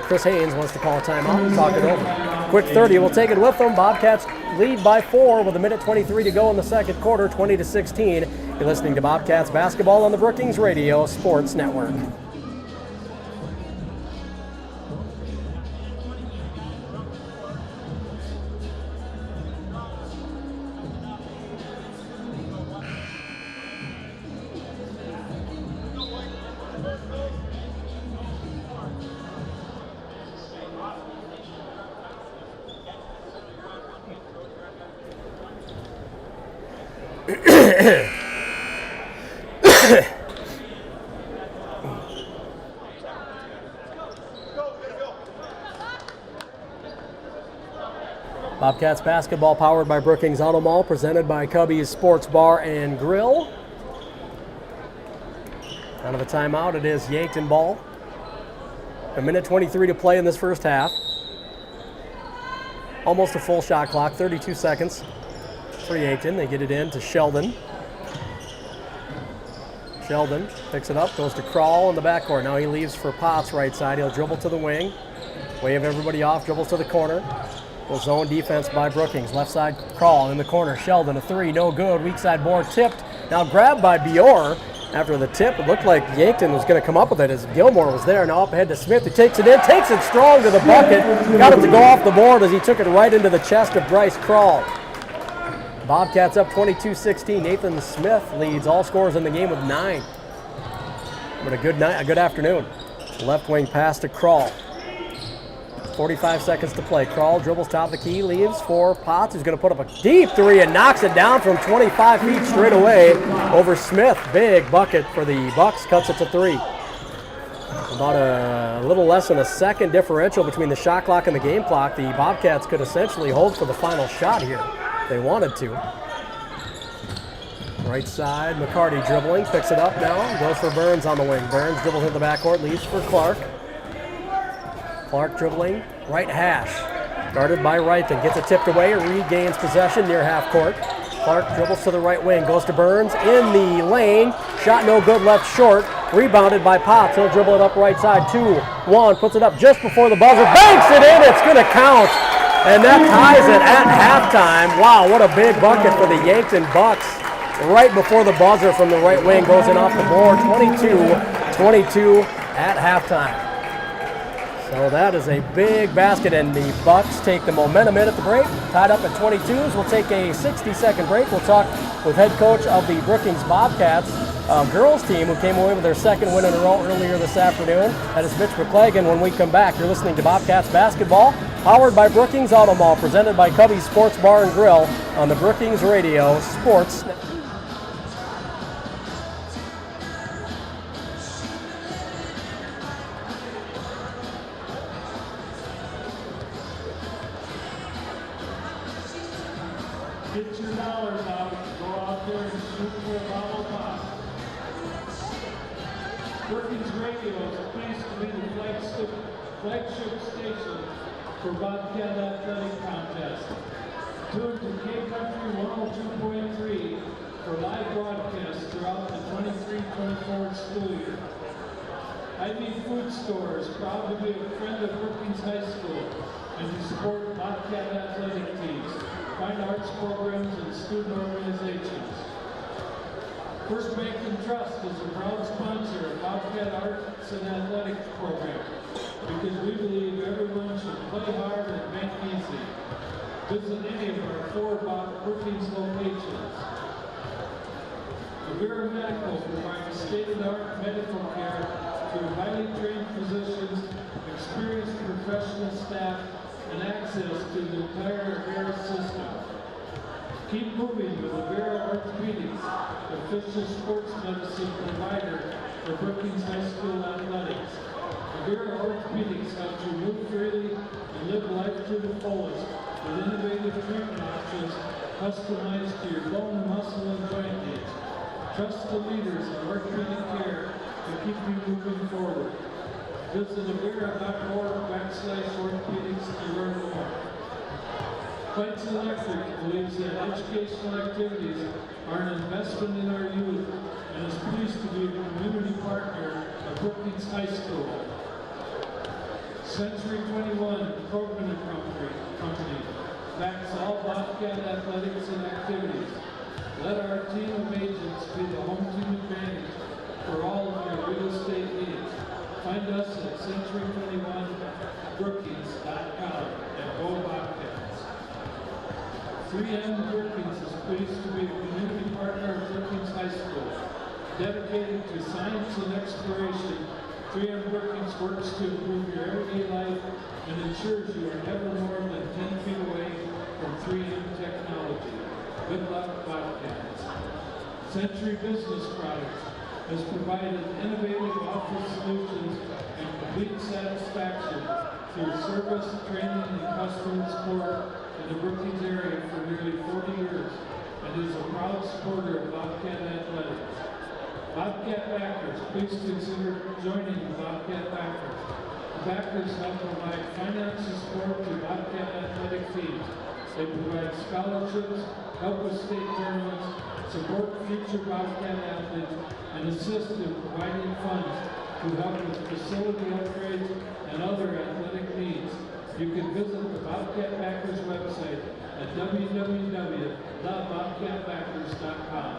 Chris Haynes, wants to call a timeout and talk it over. Quick 30, we'll take it with them. Bobcats lead by 4 with 1:23 to go in the second quarter, 20-16. You're listening to Bobcats basketball on the Brookings Radio Sports Network. Bobcats basketball powered by Brookings Auto Mall, presented by Cubby's Sports Bar and Grill. Out of a timeout, it is Yankton ball. 1:23 to play in this first half. Almost a full shot clock, 32 seconds for Yankton. They get it in to Sheldon. Sheldon picks it up, goes to Krall in the backcourt. Now he leaves for Potts right side. He'll dribble to the wing, wave everybody off, dribbles to the corner. Well, zone defense by Brookings. Left side, Krall in the corner. Sheldon, a three, no good. Weak side board tipped. Now grabbed by Bjor. After the tip, it looked like Yankton was going to come up with it as Gilmore was there. Now up ahead to Smith, who takes it in, takes it strong to the bucket. Got it to go off the board as he took it right into the chest of Bryce Krall. Bobcats up 22-16. Nathan Smith leads all scorers in the game with 9. But a good night, a good afternoon. Left wing pass to Krall. 45 seconds to play. Krall dribbles top of the key, leaves for Potts, who's going to put up a deep three and knocks it down from 25 feet straight away over Smith. Big bucket for the Bucks, cuts it to 3. About a little less than a second differential between the shot clock and the game clock. The Bobcats could essentially hold for the final shot here if they wanted to. Right side, McCarty dribbling, picks it up now, goes for Burns on the wing. Burns dribbles into the backcourt, leaves for Clark. Clark dribbling, right hash. Guarded by Wrighton, gets it tipped away, regains possession near half court. Clark dribbles to the right wing, goes to Burns in the lane. Shot no good, left short. Rebounded by Potts. He'll dribble it up right side. 2-1, puts it up just before the buzzer. Banks it in, it's going to count. And that ties it at halftime. Wow, what a big bucket for the Yankton Bucks. Right before the buzzer from the right wing goes in off the board. 22-22 at halftime. So that is a big basket, and the Bucks take the momentum in at the break. Tied up at 22s. We'll take a 60-second break. We'll talk with head coach of the Brookings Bobcats girls team, who came away with their second win in a row earlier this afternoon. That is Mitch McClagan. When we come back, you're listening to Bobcats basketball, powered by Brookings Auto Mall, presented by Cubby's Sports Bar and Grill on the Brookings Radio Sports Network. Get your dollars out, go out there and shoot for a bottle pop. Brookings Radio is pleased to be the flagship station for Bobcat Athletic Contest. Tune to K Country 102.3 for live broadcasts throughout the 23-24 school year. Ivy Food Store is proud to be a friend of Brookings High School and to support Bobcat athletic teams, fine arts programs, and student organizations. First Yankton Trust is a proud sponsor of Bobcat Arts and Athletics program because we believe everyone should play hard and make easy. Visit any of our 4 Brookings locations. Avera Medical provides state-of-the-art medical care through highly trained physicians, experienced professional staff, and access to the entire Avera system. Keep moving with Avera Orthopedics, official sports medicine provider for Brookings High School athletics. Avera Orthopedics helps you move freely and live life to the fullest with innovative treatment options customized to your bone, muscle, and joint needs. Trust the leaders in orthopedic care to keep you moving forward. Visit avera.org/orthopedics to learn more. Fights Electric believes that educational activities are an investment in our youth and is pleased to be a community partner of Brookings High School. Century 21 Program Company backs all Bobcat athletics and activities. Let our team of agents be the home team advantage for all of your real estate needs. Find us at century21brookings.com and go Bobcats. 3M Brookings is pleased to be a community partner of Brookings High School. Dedicated to science and exploration, 3M Brookings works to improve your everyday life and ensures you are never more than 10 feet away from 3M technology. Good luck, Bobcats. Century Business Products has provided innovative office solutions and complete satisfaction through service, training, and customer support in the Brookings area for nearly 40 years and is a proud supporter of Bobcat athletics. Bobcat backers, please consider joining the Bobcat backers. The backers help provide financial support to Bobcat athletic teams. They provide scholarships, help with state tournaments, support future Bobcat athletes, and assist in providing funds to help with facility upgrades and other athletic needs. You can visit the Bobcat Backers website at www.bobcatbackers.com.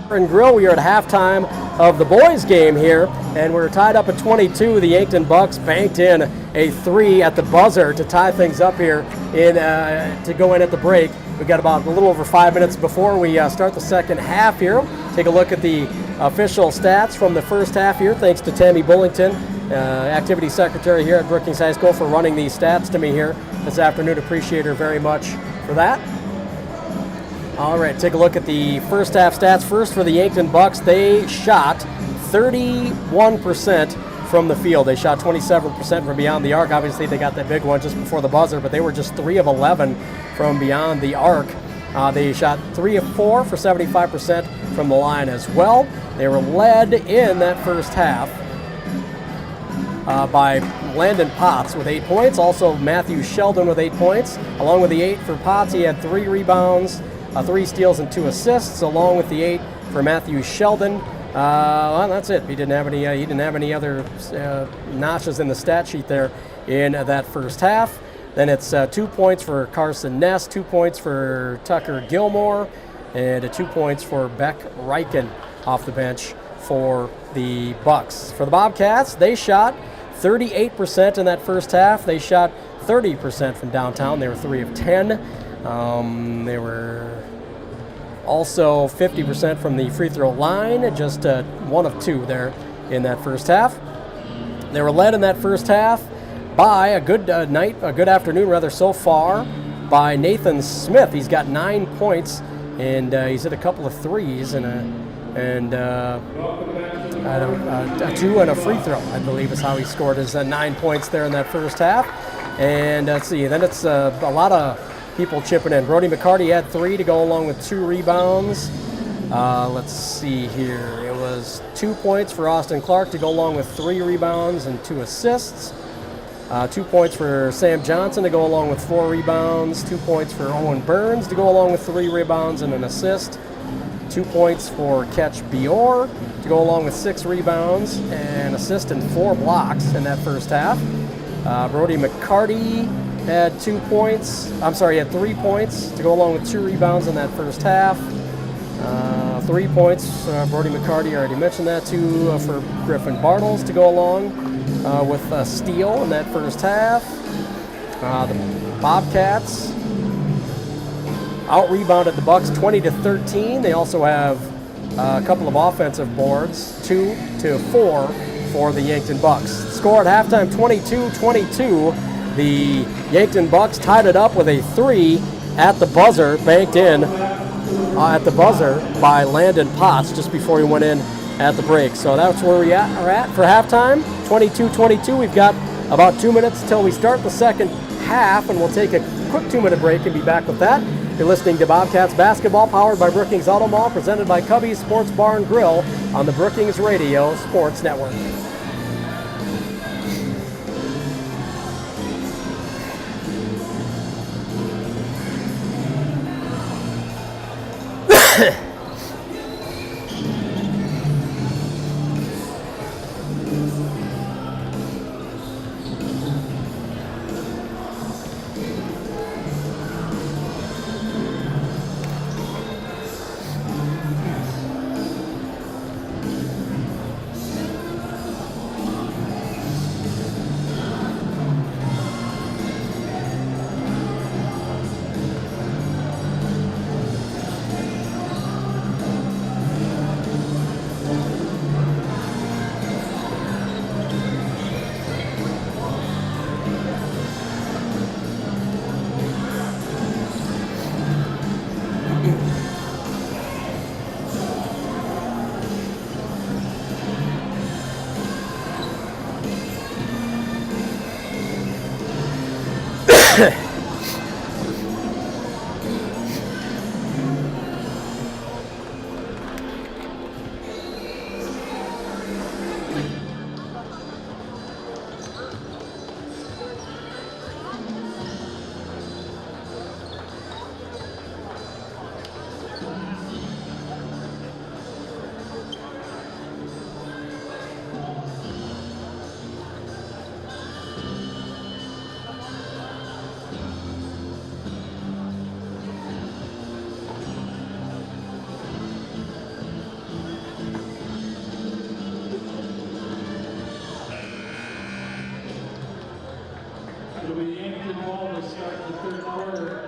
And Grill, we are at halftime of the boys game here, and we're tied up at 22. The Yankton Bucks banked in a 3 at the buzzer to tie things up here to go in at the break. We've got about a little over 5 minutes before we start the second half here. Take a look at the official stats from the first half here. Thanks to Tammy Bullington, activity secretary here at Brookings High School, for running these stats to me here this afternoon. Appreciate her very much for that. All right, take a look at the first half stats. First, for the Yankton Bucks, they shot 31% from the field. They shot 27% from beyond the arc. Obviously, they got that big one just before the buzzer, but they were just 3 of 11 from beyond the arc. They shot 3 of 4 for 75% from the line as well. They were led in that first half by Landon Potts with 8 points. Also, Matthew Sheldon with 8 points. Along with the 8 for Potts, he had 3 rebounds, 3 steals, and 2 assists. Along with the 8 for Matthew Sheldon, well, that's it. He didn't have any. He didn't have any other notches in the stat sheet there in that first half. Then it's 2 points for Carson Ness, 2 points for Tucker Gilmore, and 2 points for Beck Reichen off the bench for the Bucks. For the Bobcats, they shot 38% in that first half. They shot 30% from downtown. They were 3 of 10. They were also 50% from the free throw line, just 1 of 2 there in that first half. They were led in that first half by a good afternoon rather so far, by Nathan Smith. He's got 9 points, and he's hit a couple of threes and a 2 and a free throw, I believe is how he scored his 9 points there in that first half. And let's see, then it's a lot of people chipping in. Brody McCarty had 3 to go along with 2 rebounds. Let's see here. It was 2 points for Austin Clark to go along with 3 rebounds and 2 assists. 2 points for Sam Johnson to go along with 4 rebounds. 2 points for Owen Burns to go along with 3 rebounds and an assist. 2 points for Ketch Bior to go along with 6 rebounds, and assist and 4 blocks in that first half. Brody McCarty had 2 points. He had 3 points to go along with 2 rebounds in that first half. 3 points, Brody McCarty, I already mentioned that, 2 for Griffin Bartles to go along with a steal in that first half. The Bobcats out-rebounded the Bucks 20-13. They also have a couple of offensive boards, 2-4 for the Yankton Bucks. Score at halftime, 22-22. The Yankton Bucks tied it up with a 3 at the buzzer, banked in at the buzzer by Landon Potts just before he went in at the break. So that's where we are at for halftime, 22-22. We've got about 2 minutes till we start the second half, and we'll take a quick 2-minute break and be back with that. You're listening to Bobcats basketball, powered by Brookings Auto Mall, presented by Cubby's Sports Bar and Grill on the Brookings Radio Sports Network.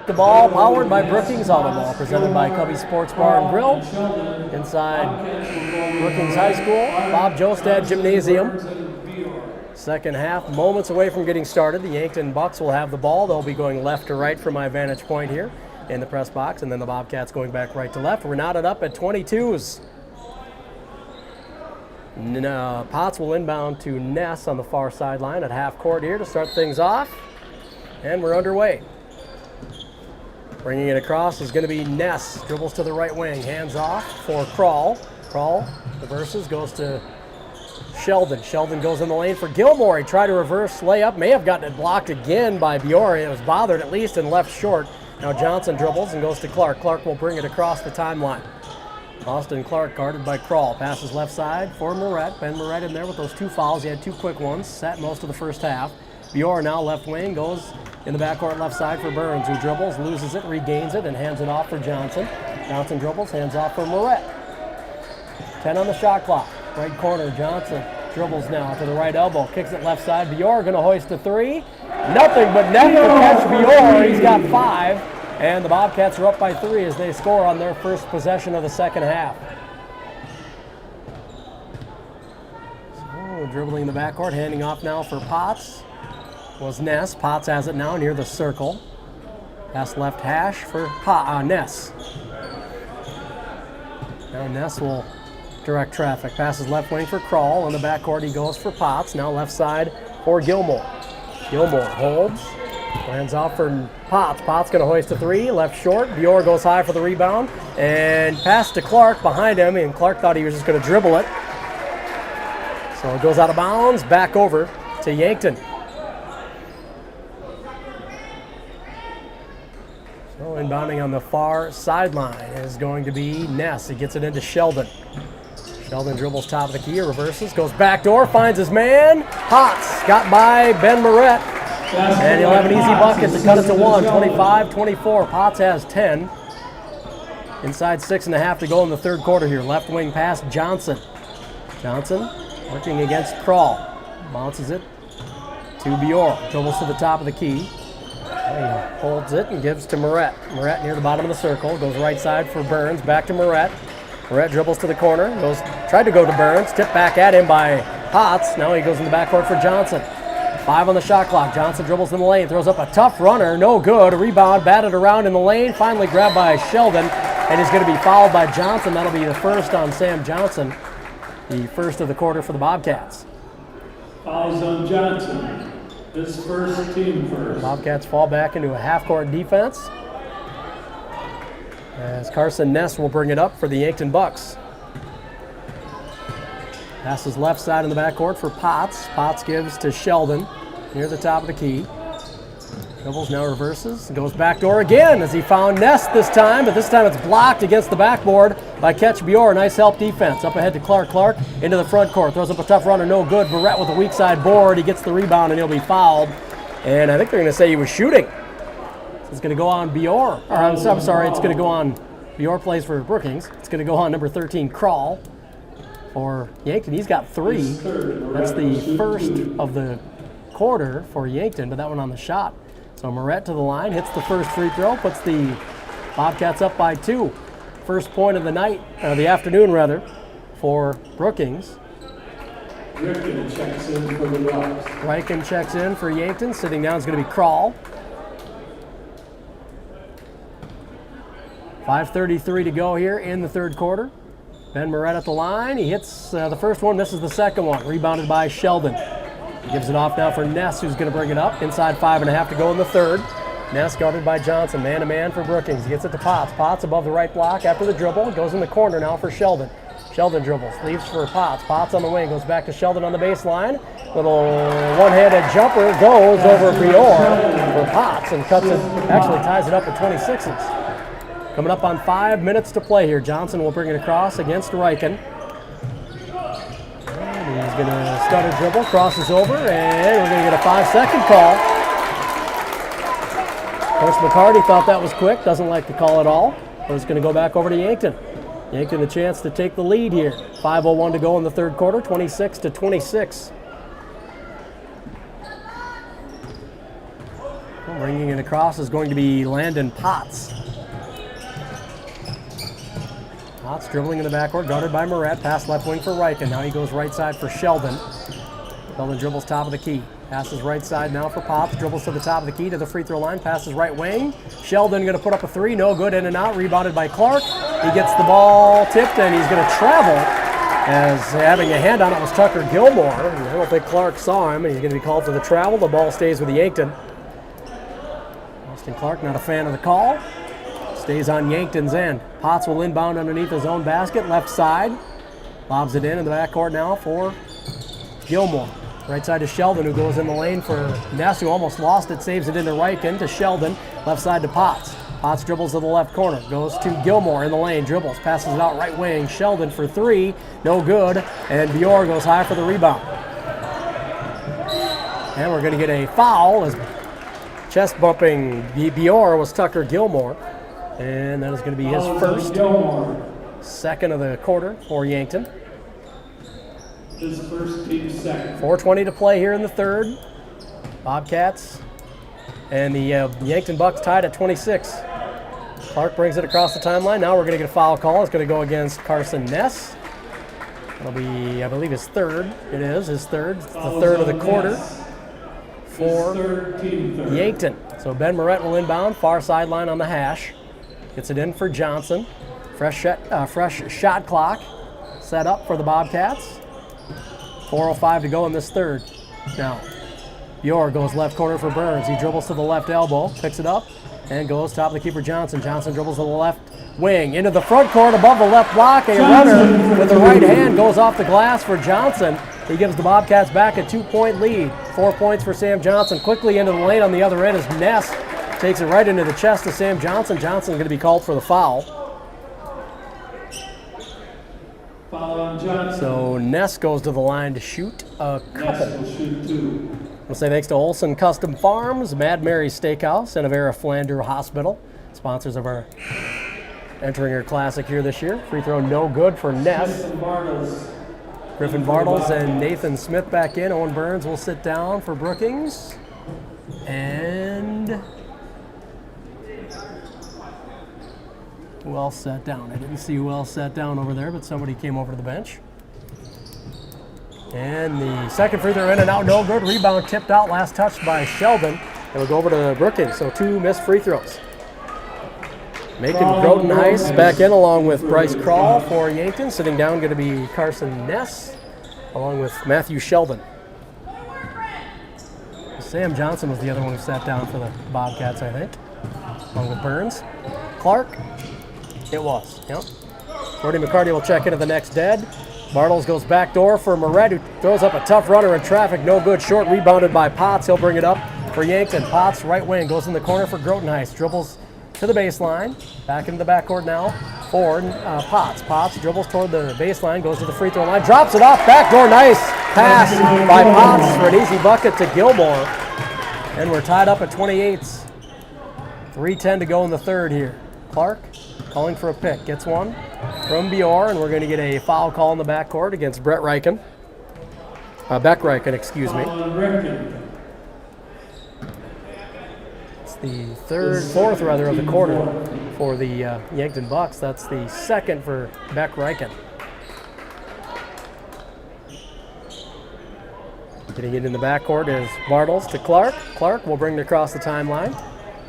The ball powered by Brookings Auto Mall, presented by Cubby Sports Bar and Grill inside Brookings High School, Bob Jostad Gymnasium. Second half, moments away from getting started. The Yankton Bucks will have the ball. They'll be going left to right from my vantage point here in the press box, and then the Bobcats going back right to left. We're knotted up at 22s. Potts will inbound to Ness on the far sideline at half court here to start things off, and we're underway. Bringing it across is going to be Ness. Dribbles to the right wing. Hands off for Kroll. Kroll reverses, goes to Sheldon. Sheldon goes in the lane for Gilmore. He tried to reverse layup. May have gotten it blocked again by Biore. It was bothered at least and left short. Now Johnson dribbles and goes to Clark. Clark will bring it across the timeline. Austin Clark guarded by Kroll. Passes left side for Moret. Ben Moret in there with those 2 fouls. He had 2 quick ones. Sat most of the first half. Biore now left wing goes in the backcourt left side for Burns, who dribbles, loses it, regains it, and hands it off for Johnson. Johnson dribbles, hands off for Moret. 10 on the shot clock. Right corner, Johnson dribbles now to the right elbow, kicks it left side. Bior going to hoist a three. Nothing but net to catch Bior. He's got 5. And the Bobcats are up by 3 as they score on their first possession of the second half. So, dribbling in the backcourt, handing off now for Potts. Was Ness. Potts has it now near the circle. Pass left hash for Ness. Now Ness will direct traffic. Passes left wing for Kroll. In the backcourt he goes for Potts. Now left side for Gilmore. Gilmore holds. Lands off for Potts. Potts going to hoist a 3. Left short. Bior goes high for the rebound. And pass to Clark behind him. And Clark thought he was just going to dribble it. So it goes out of bounds. Back over to Yankton. So inbounding on the far sideline is going to be Ness. He gets it into Sheldon. Sheldon dribbles top of the key, reverses, goes back door, finds his man. Potts got by Ben Moret. And he'll have an easy bucket to cut it to 1, 25-24. Potts has 10. Inside 6.5 to go in the third quarter here. Left wing pass, Johnson. Johnson working against Kroll. Bounces it to Bior. Dribbles to the top of the key. He holds it and gives to Moret. Moret near the bottom of the circle. Goes right side for Burns. Back to Moret. Moret dribbles to the corner. Tried to go to Burns. Tipped back at him by Potts. Now he goes in the backcourt for Johnson. 5 on the shot clock. Johnson dribbles in the lane. Throws up a tough runner. No good. A rebound. Batted around in the lane. Finally grabbed by Sheldon. And he's going to be fouled by Johnson. That'll be the first on Sam Johnson. The first of the quarter for the Bobcats. Fouls on Johnson. His first, team first. Bobcats fall back into a half-court defense as Carson Ness will bring it up for the Yankton Bucks. Passes left side in the backcourt for Potts. Potts gives to Sheldon near the top of the key. Dribbles now reverses, goes back door again as he found Ness this time, but this time it's blocked against the backboard by Ketch Bior. Nice help defense. Up ahead to Clark. Clark into the front court. Throws up a tough runner, no good. Barrett with a weak side board. He gets the rebound and he'll be fouled. And I think they're going to say he was shooting. It's going to go on Bior. Or I'm sorry, it's going to go on Bior plays for Brookings. It's going to go on number 13, Kroll for Yankton. He's got 3. That's the first of the quarter for Yankton, but that one on the shot. So Moret to the line, hits the first free throw, puts the Bobcats up by 2. First point of the night, the afternoon rather, for Brookings. Ricken checks in for the Bucks. Riken checks in for Yankton. Sitting down is going to be Kroll. 5:33 to go here in the third quarter. Ben Moret at the line. He hits the first one, misses the second one. Rebounded by Sheldon. He gives it off now for Ness, who's going to bring it up. Inside 5.5 to go in the third. Ness guarded by Johnson, man-to-man for Brookings. He gets it to Potts. Potts above the right block after the dribble. Goes in the corner now for Sheldon. Sheldon dribbles, leaves for Potts. Potts on the wing, goes back to Sheldon on the baseline. Little one-handed jumper goes over Bior for Potts and cuts it, actually ties it up at 26s. Coming up on 5 minutes to play here. Johnson will bring it across against Riken. He's going to start a dribble, crosses over, and we're going to get a 5-second call. Coach McCarty thought that was quick, doesn't like the call at all, but it's going to go back over to Yankton. Yankton a chance to take the lead here. 5:01 to go in the third quarter, 26-26. Bringing it across is going to be Landon Potts. Potts dribbling in the backcourt, guarded by Moret. Pass left wing for Riken. Now he goes right side for Sheldon. Sheldon dribbles top of the key. Passes right side now for Potts. Dribbles to the top of the key to the free throw line. Passes right wing. Sheldon going to put up a 3. No good. In and out. Rebounded by Clark. He gets the ball tipped and he's going to travel. As having a hand on it was Tucker Gilmore. I don't think Clark saw him and he's going to be called for the travel. The ball stays with Yankton. Austin Clark not a fan of the call. Stays on Yankton's end. Potts will inbound underneath his own basket, left side. Lobs it in the backcourt now for Gilmore. Right side to Sheldon, who goes in the lane for Ness, who almost lost it, saves it into Riken to Sheldon. Left side to Potts. Potts dribbles to the left corner, goes to Gilmore in the lane, dribbles, passes it out right wing. Sheldon for 3, no good, and Bior goes high for the rebound. And we're going to get a foul as Chest bumping Bior was Tucker Gilmore. And that is going to be his first. Second of the quarter for Yankton. His first team second. 4:20 to play here in the third. Bobcats and the Yankton Bucks tied at 26. Clark brings it across the timeline. Now we're going to get a foul call. It's going to go against Carson Ness. That'll be, I believe, his third. It is his third. It's the third of the quarter for Yankton. So Ben Moret will inbound, far sideline on the hash. Gets it in for Johnson. Fresh shot clock set up for the Bobcats. 4:05 to go in this third. Now, Bior goes left corner for Burns. He dribbles to the left elbow, picks it up, and goes top of the keeper Johnson. Johnson dribbles to the left wing, into the front court above the left block. A runner with the right hand goes off the glass for Johnson. He gives the Bobcats back a 2-point lead. 4 points for Sam Johnson. Quickly into the lane on the other end as Ness takes it right into the chest of Sam Johnson. Johnson going to be called for the foul. Foul on Johnson. So Ness goes to the line to shoot a couple. Ness will shoot 2. We'll say thanks to Olson Custom Farms, Mad Mary's Steakhouse, and Avera Flander Hospital, sponsors of our entering our classic here this year. Free throw no good for Ness. Griffin Bartles and Nathan Smith back in. Owen Burns will sit down for Brookings. And who else sat down? I didn't see who else sat down over there, but somebody came over to the bench. And the second free throw in and out, no good. Rebound tipped out, last touch by Sheldon. And we'll go over to Brookings, so 2 missed free throws. Making Groton Heiss back in along with Bryce Crawl for Yankton. Sitting down going to be Carson Ness along with Matthew Sheldon. Sam Johnson was the other one who sat down for the Bobcats, I think, along with Burns. Clark, it was, yep. Brody McCarty will check into the next dead. Bartles goes back door for Moret, who throws up a tough runner in traffic. No good. Short rebounded by Potts. He'll bring it up for Yankton. Potts, right wing, goes in the corner for Groton Heiss. Dribbles to the baseline. Back into the backcourt now for Potts. Potts dribbles toward the baseline, goes to the free throw line, drops it off. Backdoor, nice pass by Potts for an easy bucket to Gilmore. And we're tied up at 28. 3:10 to go in the third here. Clark calling for a pick. Gets one from Bior, and we're going to get a foul call in the backcourt against Beck Reichen, excuse me. It's the fourth of the quarter for the Yankton Bucks. That's the second for Beck Reichen. Getting it in the backcourt is Bartles to Clark. Clark will bring it across the timeline.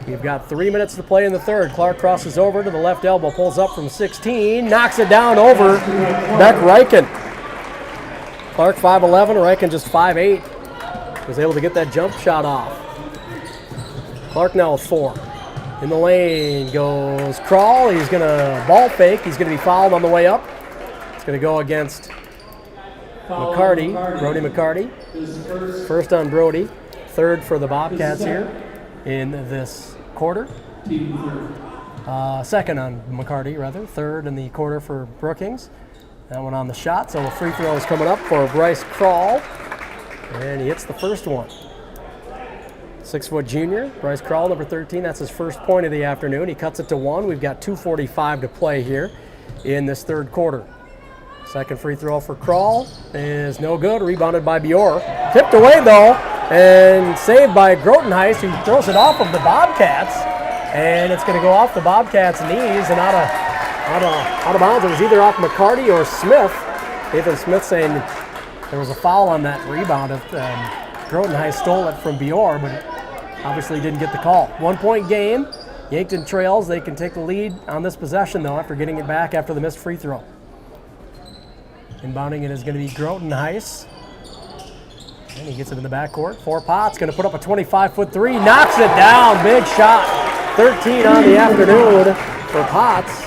We've got 3 minutes to play in the third. Clark crosses over to the left elbow, pulls up from 16, knocks it down over Beck Reichen. Clark 5'11", Reichen just 5'8". Was able to get that jump shot off. Clark now with 4. In the lane goes Crawl. He's going to ball fake. He's going to be fouled on the way up. It's going to go against McCarty, Brody McCarty. First on Brody. Third for the Bobcats here in this quarter. Second on McCarty, rather. Third in the quarter for Brookings. That one on the shot, so a free throw is coming up for Bryce Crawl. And he hits the first one. 6-foot junior, Bryce Crawl, number 13. That's his first point of the afternoon. He cuts it to 1. We've got 2:45 to play here in this third quarter. Second free throw for Crawl is no good. Rebounded by Bior. Tipped away, though, and saved by Groton Heiss, who throws it off of the Bobcats. And it's going to go off the Bobcats' knees and out of bounds. It was either off McCarty or Smith. Nathan Smith saying there was a foul on that rebound. Groton Heiss stole it from Bior, but obviously didn't get the call. 1-point game. Yankton trails. They can take the lead on this possession, though, after getting it back after the missed free throw. Inbounding it is going to be Groton Heiss. And he gets it in the backcourt. For Potts, going to put up a 25-foot three. Knocks it down. Big shot. 13 on the afternoon for Potts.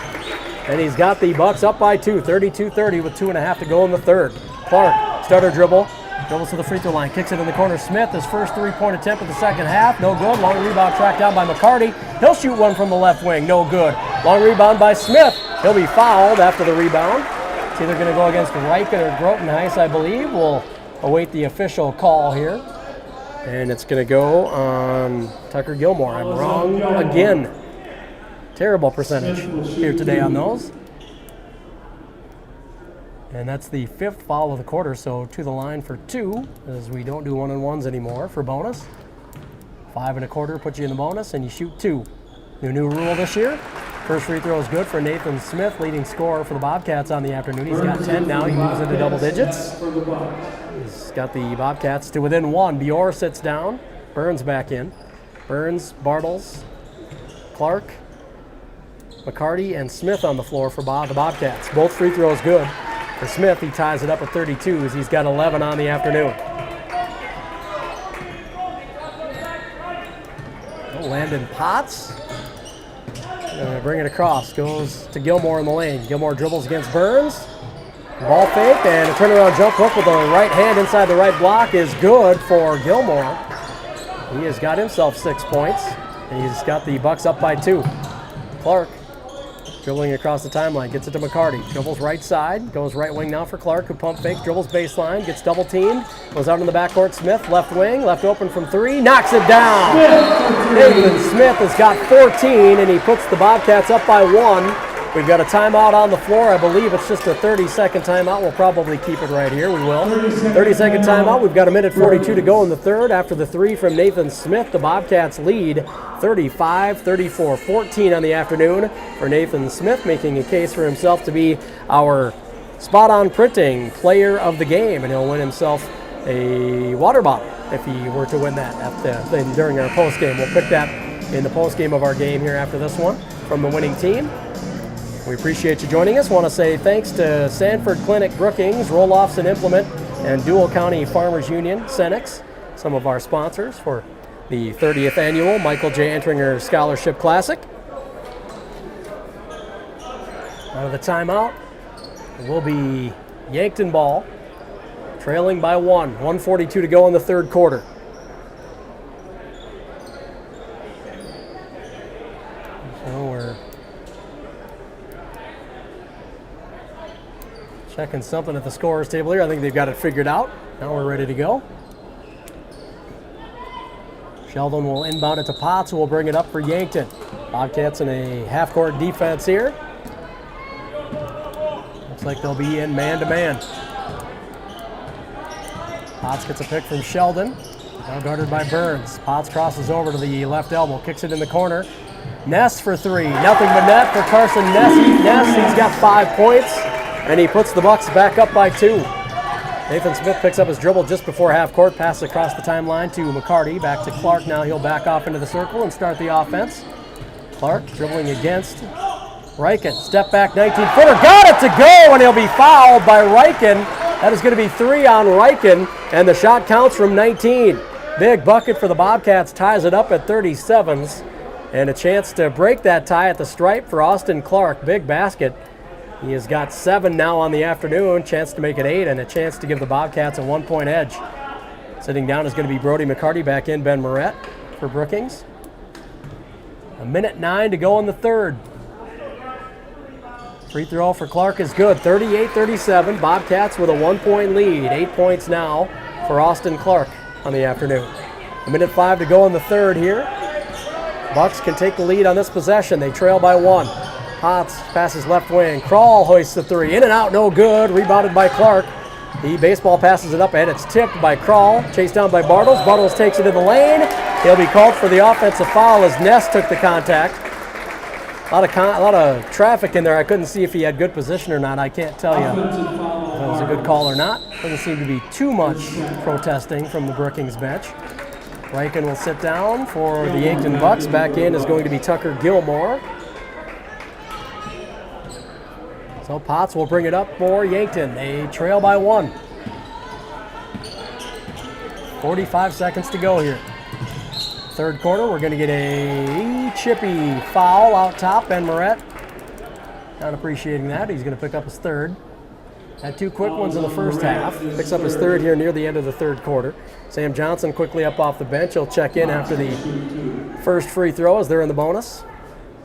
And he's got the Bucks up by 2. 32-30 with 2.5 to go in the third. Clark, stutter dribble. Dribbles to the free throw line. Kicks it in the corner. Smith, his first three-point attempt of the second half. No good. Long rebound tracked down by McCarty. He'll shoot one from the left wing. No good. Long rebound by Smith. He'll be fouled after the rebound. It's either going to go against Reichen or Groton Heiss, I believe. We'll await the official call here. And it's going to go on Tucker Gilmore. I'm wrong again. Terrible percentage here today on those. And that's the 5th foul of the quarter, so to the line for 2, as we don't do 1-on-1s anymore for bonus. 5 1/4 puts you in the bonus, and you shoot 2. The new rule this year. First free throw is good for Nathan Smith, leading scorer for the Bobcats on the afternoon. He's got 10 now. He moves into double digits. He's got the Bobcats to within 1. Bior sits down. Burns back in. Burns, Bartles, Clark, McCarty, and Smith on the floor for the Bobcats. Both free throws good. For Smith, he ties it up at 32 as he's got 11 on the afternoon. Landon Potts. Bring it across. Goes to Gilmore in the lane. Gilmore dribbles against Burns. Ball fake and a turnaround jump hook with the right hand inside the right block is good for Gilmore. He has got himself 6 points. And he's got the Bucks up by 2. Clark dribbling across the timeline, gets it to McCarty. Dribbles right side, goes right wing now for Clark, who pump fakes, dribbles baseline, gets double teamed, goes out in the backcourt. Smith, left wing, left open from 3, knocks it down. Nathan Smith has got 14, and he puts the Bobcats up by 1. We've got a timeout on the floor. I believe it's just a 30-second timeout. We'll probably keep it right here. We will. 30-second timeout. We've got 1:42 to go in the third. After the 3 from Nathan Smith, the Bobcats lead 35-34, 14 on the afternoon for Nathan Smith, making a case for himself to be our spot-on printing player of the game, and he'll win himself a water bottle if he were to win that during our post-game. We'll pick that in the post-game of our game here after this one from the winning team. We appreciate you joining us. Want to say thanks to Sanford Clinic Brookings, Roll-Offs and Implement, and Dual County Farmers Union, Cenex, some of our sponsors for the 30th annual Michael J. Entringer Scholarship Classic. Out of the timeout, it will be Yankton ball, trailing by 1. 1:42 to go in the third quarter. So we're checking something at the scorer's table here. I think they've got it figured out. Now we're ready to go. Sheldon will inbound it to Potts, who will bring it up for Yankton. Bobcats in a half-court defense here. Looks like they'll be in man-to-man. Potts gets a pick from Sheldon. Now guarded by Burns. Potts crosses over to the left elbow, kicks it in the corner. Ness for 3. Nothing but net for Carson Ness. He's got 5 points, and he puts the Bucks back up by 2. Nathan Smith picks up his dribble just before half court, passes across the timeline to McCarty. Back to Clark. Now he'll back off into the circle and start the offense. Clark dribbling against Reichen. Step back 19-footer. Got it to go, and he'll be fouled by Reichen. That is going to be 3 on Reichen, and the shot counts from 19. Big bucket for the Bobcats, ties it up at 37s. And a chance to break that tie at the stripe for Austin Clark. Big basket. He has got 7 now on the afternoon, chance to make it 8, and a chance to give the Bobcats a 1-point edge. Sitting down is going to be Brody McCarty, back in Ben Moret for Brookings. 1:09 to go in the third. Free throw for Clark is good, 38-37. Bobcats with a 1-point lead, 8 points now for Austin Clark on the afternoon. 1:05 to go in the third here. Bucks can take the lead on this possession. They trail by 1. Potts passes left wing. Kroll hoists the 3. In and out, no good. Rebounded by Clark. He baseball passes it up ahead. It's tipped by Kroll. Chased down by Bartles. Bartles takes it in the lane. He'll be called for the offensive foul as Ness took the contact. A lot of traffic in there. I couldn't see if he had good position or not. I can't tell you if it was a good call or not. Doesn't seem to be too much protesting from the Brookings bench. Reichen will sit down for the Yankton Bucks. Back in is going to be Tucker Gilmore. So Potts will bring it up for Yankton. They trail by 1. 45 seconds to go here. Third quarter, we're going to get a chippy foul out top. Ben Moret, not appreciating that. He's going to pick up his third. Had 2 quick ones in the first half. Picks up his third here near the end of the third quarter. Sam Johnson quickly up off the bench. He'll check in after the first free throw as they're in the bonus.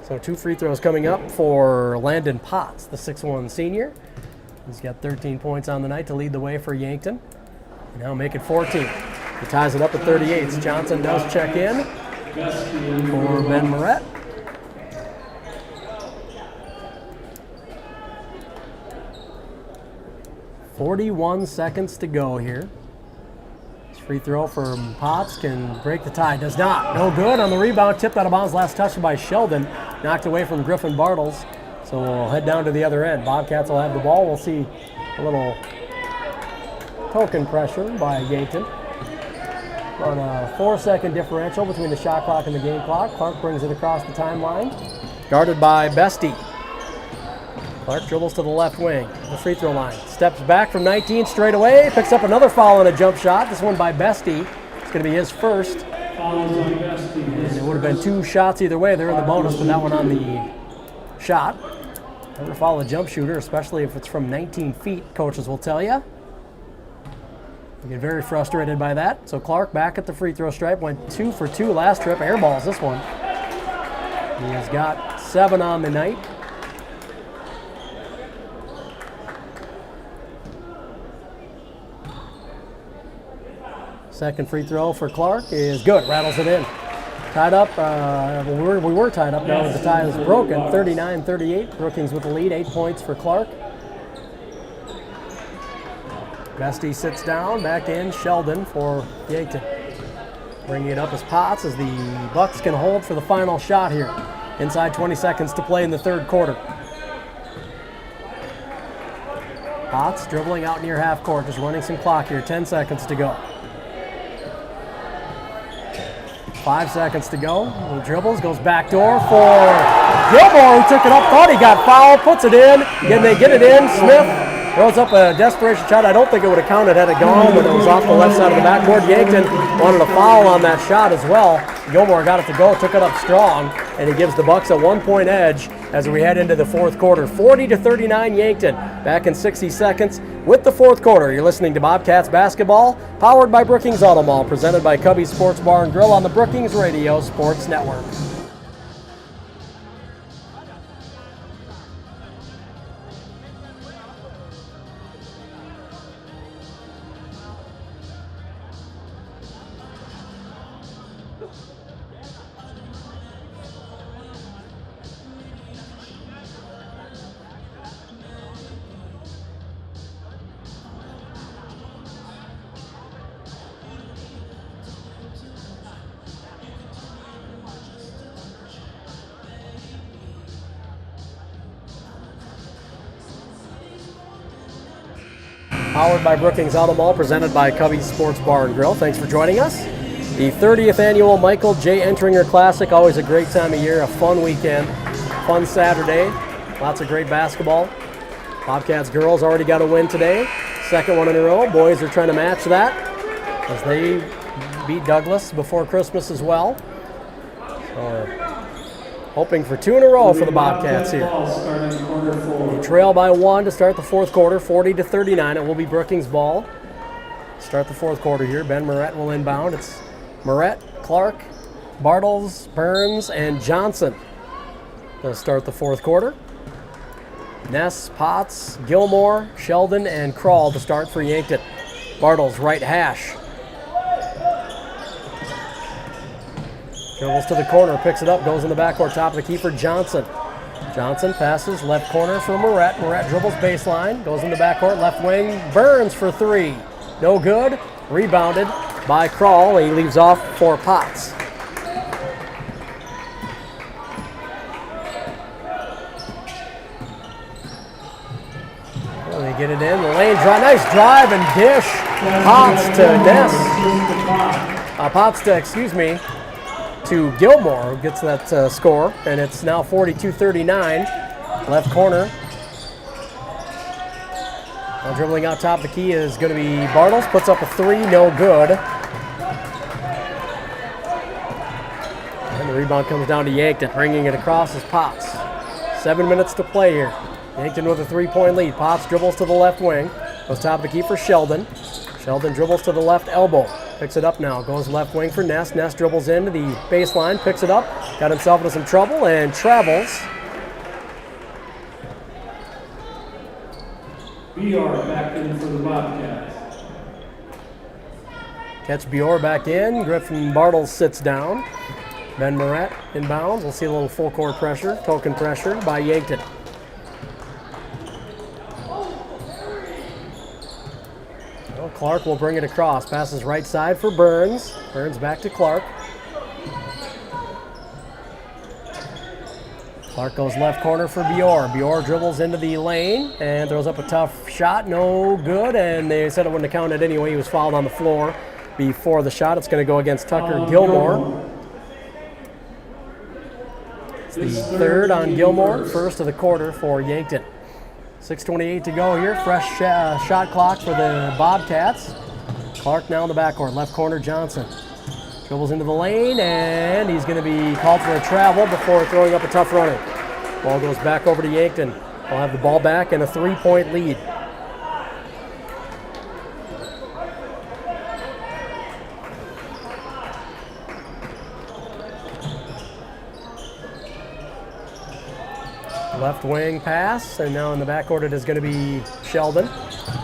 So 2 free throws coming up for Landon Potts, the 6'1 senior. He's got 13 points on the night to lead the way for Yankton. And now make it 14. He ties it up at 38. Johnson does check in for Ben Moret. .41 seconds to go here. This free throw from Potts can break the tie. Does not. No good on the rebound. Tipped out of bounds. Last touch by Sheldon. Knocked away from Griffin Bartles. So we'll head down to the other end. Bobcats will have the ball. We'll see a little token pressure by Yankton. On a 4-second differential between the shot clock and the game clock. Clark brings it across the timeline. Guarded by Bestie. Clark dribbles to the left wing, the free throw line. Steps back from 19 straight away. Picks up another foul on a jump shot. This one by Bestie. It's going to be his first. And it would have been 2 shots either way. They're in the bonus, but that one on the shot. Never foul a jump shooter, especially if it's from 19 feet, coaches will tell you. You get very frustrated by that. So Clark back at the free throw stripe. Went 2 for 2 last trip. Airballs this one. He has got 7 on the night. Second free throw for Clark is good. Rattles it in. Tied up. We were tied up. Now the tie is broken. 39-38. Brookings with the lead. 8 points for Clark. Bestie sits down. Back in. Sheldon for Yankton. Bringing it up as Potts as the Bucks can hold for the final shot here. Inside 20 seconds to play in the third quarter. Potts dribbling out near half court. Just running some clock here. 10 seconds to go. 5 seconds to go. He dribbles, goes back door for Gilmore, who took it up, thought he got fouled, puts it in. Again, they get it in. Smith throws up a desperation shot. I don't think it would have counted had it gone, but it was off the left side of the backboard. Yankton wanted a foul on that shot as well. Gilmore got it to go, took it up strong, and he gives the Bucks a 1-point edge as we head into the fourth quarter. 40-39 Yankton. Back in 60 seconds with the fourth quarter. You're listening to Bobcats basketball, powered by Brookings Auto Mall, presented by Cubby's Sports Bar and Grill on the Brookings Radio Sports Network. Powered by Brookings Auto Mall, presented by Cubby's Sports Bar and Grill. Thanks for joining us. The 30th annual Michael J. Entringer Classic, always a great time of year, a fun weekend, fun Saturday, lots of great basketball. Bobcats girls already got a win today, second one in a row. Boys are trying to match that as they beat Douglas before Christmas as well. So hoping for 2 in a row for the Bobcats here. They trail by 1 to start the fourth quarter, 40-39. It will be Brookings ball. Start the fourth quarter here. Ben Moret will inbound. It's Moret, Clark, Bartles, Burns, and Johnson to start the fourth quarter. Ness, Potts, Gilmore, Sheldon, and Krall to start for Yankton. Bartles, right hash. Dribbles to the corner, picks it up, goes in the backcourt, top of the key for Johnson. Johnson passes, left corner for Moret. Moret dribbles baseline, goes in the backcourt, left wing, Burns for 3. No good, rebounded by Krall. He leaves off for Potts. Well, they get it in, the lane drive, nice drive and dish. Potts to Ness. To Gilmore, who gets that score, and it's now 42-39. Left corner. Now dribbling out top of the key is going to be Bartles. Puts up a 3, no good. And the rebound comes down to Yankton. Bringing it across is Potts. 7 minutes to play here. Yankton with a 3-point lead. Potts dribbles to the left wing. Goes top of the key for Sheldon. Sheldon dribbles to the left elbow. Picks it up now. Goes left wing for Ness. Ness dribbles into the baseline. Picks it up. Got himself into some trouble and travels. BR back in for the Bobcats. Catch Bior back in. Griffin Bartles sits down. Ben Moret inbounds. We'll see a little full court pressure, token pressure by Yankton. Well, Clark will bring it across. Passes right side for Burns. Burns back to Clark. Clark goes left corner for Bior. Bior dribbles into the lane and throws up a tough shot. No good, and they said it wouldn't have counted anyway. He was fouled on the floor before the shot. It's going to go against Tucker Gilmore. It's the third on Gilmore, first of the quarter for Yankton. 6:28 to go here. Fresh shot clock for the Bobcats. Clark now in the backcourt. Left corner, Johnson. Dribbles into the lane, and he's going to be called for a travel before throwing up a tough runner. Ball goes back over to Yankton. They'll have the ball back and a 3-point lead. Left wing pass, and now in the backcourt it is going to be Sheldon.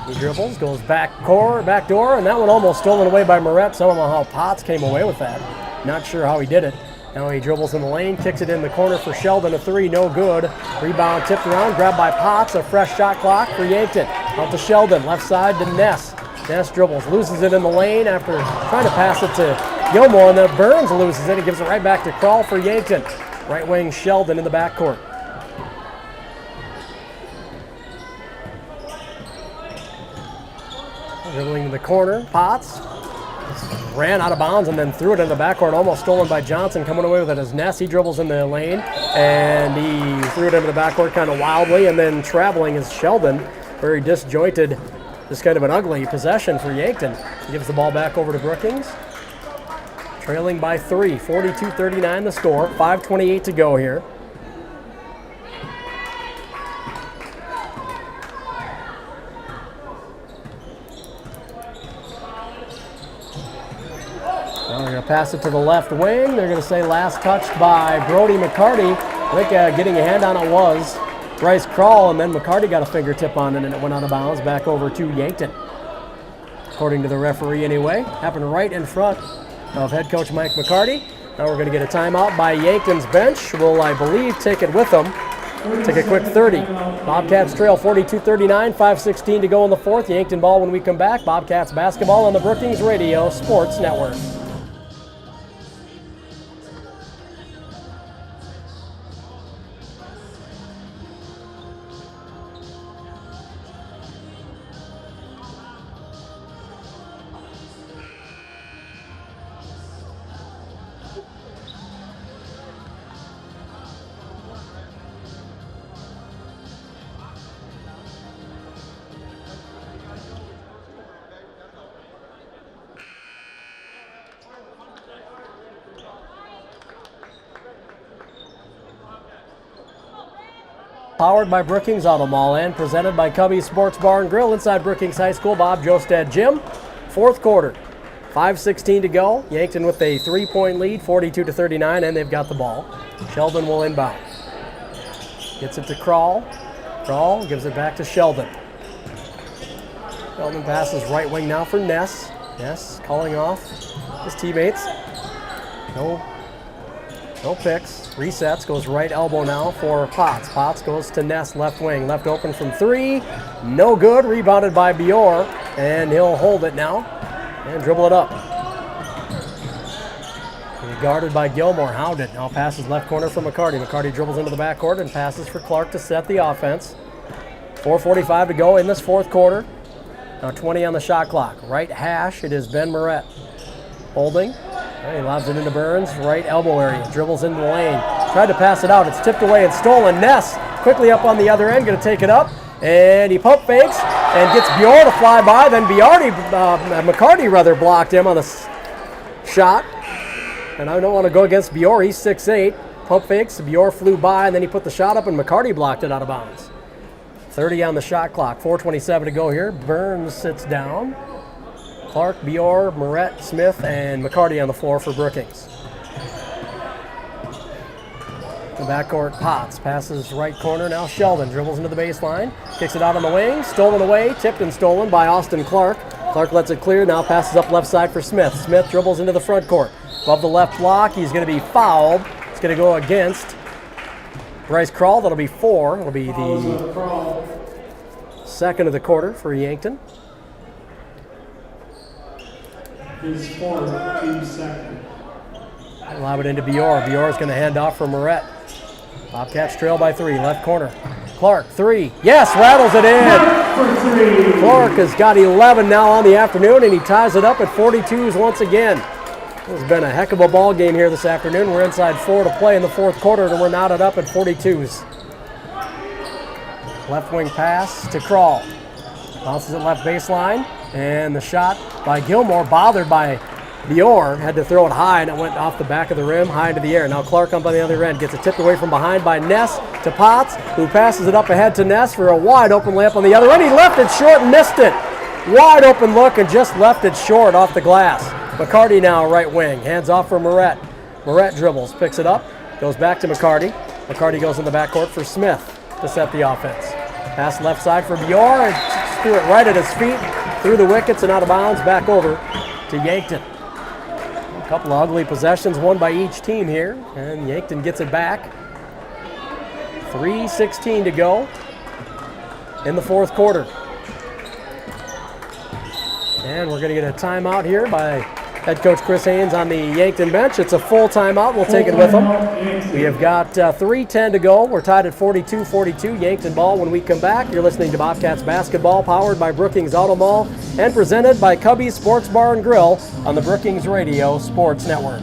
He dribbles, goes back door, and that one almost stolen away by Moret. I don't know how Potts came away with that. Not sure how he did it. Now he dribbles in the lane, kicks it in the corner for Sheldon, a three, no good. Rebound tipped around, grabbed by Potts, a fresh shot clock for Yankton. Out to Sheldon, left side to Ness. Ness dribbles, loses it in the lane after trying to pass it to Gilmore, and then Burns loses it. He gives it right back to Crawl for Yankton. Right wing Sheldon in the backcourt. Dribbling to the corner, Potts ran out of bounds and then threw it in the backcourt, almost stolen by Johnson. Coming away with it as Ness. He dribbles in the lane, and he threw it into the backcourt kind of wildly, and then traveling is Sheldon. Very disjointed, just kind of an ugly possession for Yankton. He gives the ball back over to Brookings. Trailing by 3, 42-39 the score, 5:28 to go here. Now they're going to pass it to the left wing. They're going to say last touched by Brody McCarty. I think getting a hand on it was Bryce Crawl, and then McCarty got a fingertip on it, and it went out of bounds back over to Yankton. According to the referee anyway. Happened right in front of head coach Mike McCarty. Now we're going to get a timeout by Yankton's bench. Will, I believe, take it with them. Take a quick 30. Bobcats trail 42-39, 5:16 to go in the fourth. Yankton ball when we come back. Bobcats basketball on the Brookings Radio Sports Network. Powered by Brookings Auto Mall and presented by Cubby's Sports Bar and Grill inside Brookings High School. Bob Jostad Gym. Fourth quarter. 5:16 to go. Yankton with a 3-point lead, 42-39, and they've got the ball. Sheldon will inbound. Gets it to Crawl. Crawl gives it back to Sheldon. Sheldon passes right wing now for Ness. Ness calling off his teammates. No picks. Resets, goes right elbow now for Potts. Potts goes to Ness, left wing. Left open from 3. No good. Rebounded by Bior, and he'll hold it now and dribble it up. Guarded by Gilmore. Hounded. Now passes left corner for McCarty. McCarty dribbles into the backcourt and passes for Clark to set the offense. 4:45 to go in this fourth quarter. Now 20 on the shot clock. Right hash, it is Ben Moret. Holding. He lobs it into Burns, right elbow area. Dribbles into the lane. Tried to pass it out. It's tipped away and stolen. Ness quickly up on the other end, going to take it up. And he pump fakes and gets Bior to fly by. Then McCarty blocked him on the shot. And I don't want to go against Bior. He's 6'8". Pump fakes. Bior flew by, and then he put the shot up, and McCarty blocked it out of bounds. 30 on the shot clock. 4:27 to go here. Burns sits down. Clark, Bior, Moret, Smith, and McCarty on the floor for Brookings. The backcourt, Potts passes right corner. Now Sheldon dribbles into the baseline, kicks it out on the wing, stolen away, tipped and stolen by Austin Clark. Clark lets it clear, now passes up left side for Smith. Smith dribbles into the front court. Above the left block, he's going to be fouled. It's going to go against Bryce Krall. That'll be 4. It'll be the second of the quarter for Yankton. His 4th, team second. Lob it into Bior. Bior's going to hand off for Moret. Bobcats trail by 3, left corner. Clark, 3. Yes, rattles it in. For 3. Clark has got 11 now on the afternoon, and he ties it up at 42s once again. This has been a heck of a ball game here this afternoon. We're inside 4 to play in the 4th quarter, and we're knotted up at 42s. Left wing pass to Krall. Bounces it left baseline, and the shot by Gilmore, bothered by Bior, had to throw it high, and it went off the back of the rim, high into the air. Now Clark on by the other end, gets it tipped away from behind by Ness to Potts, who passes it up ahead to Ness for a wide open layup on the other end. He left it short and missed it. Wide open look and just left it short off the glass. McCarty now right wing, hands off for Moret. Moret dribbles, picks it up, goes back to McCarty. McCarty goes in the backcourt for Smith to set the offense. Pass left side for Bior, and threw it right at his feet, through the wickets and out of bounds, back over to Yankton. A couple of ugly possessions, one by each team here, and Yankton gets it back. 3:16 to go in the 4th quarter. And we're going to get a timeout here by head coach Chris Haynes on the Yankton bench. It's a full timeout. We'll take it with him. We have got 3:10 to go. We're tied at 42-42. Yankton ball when we come back. You're listening to Bobcats basketball, powered by Brookings Auto Mall and presented by Cubby's Sports Bar and Grill on the Brookings Radio Sports Network.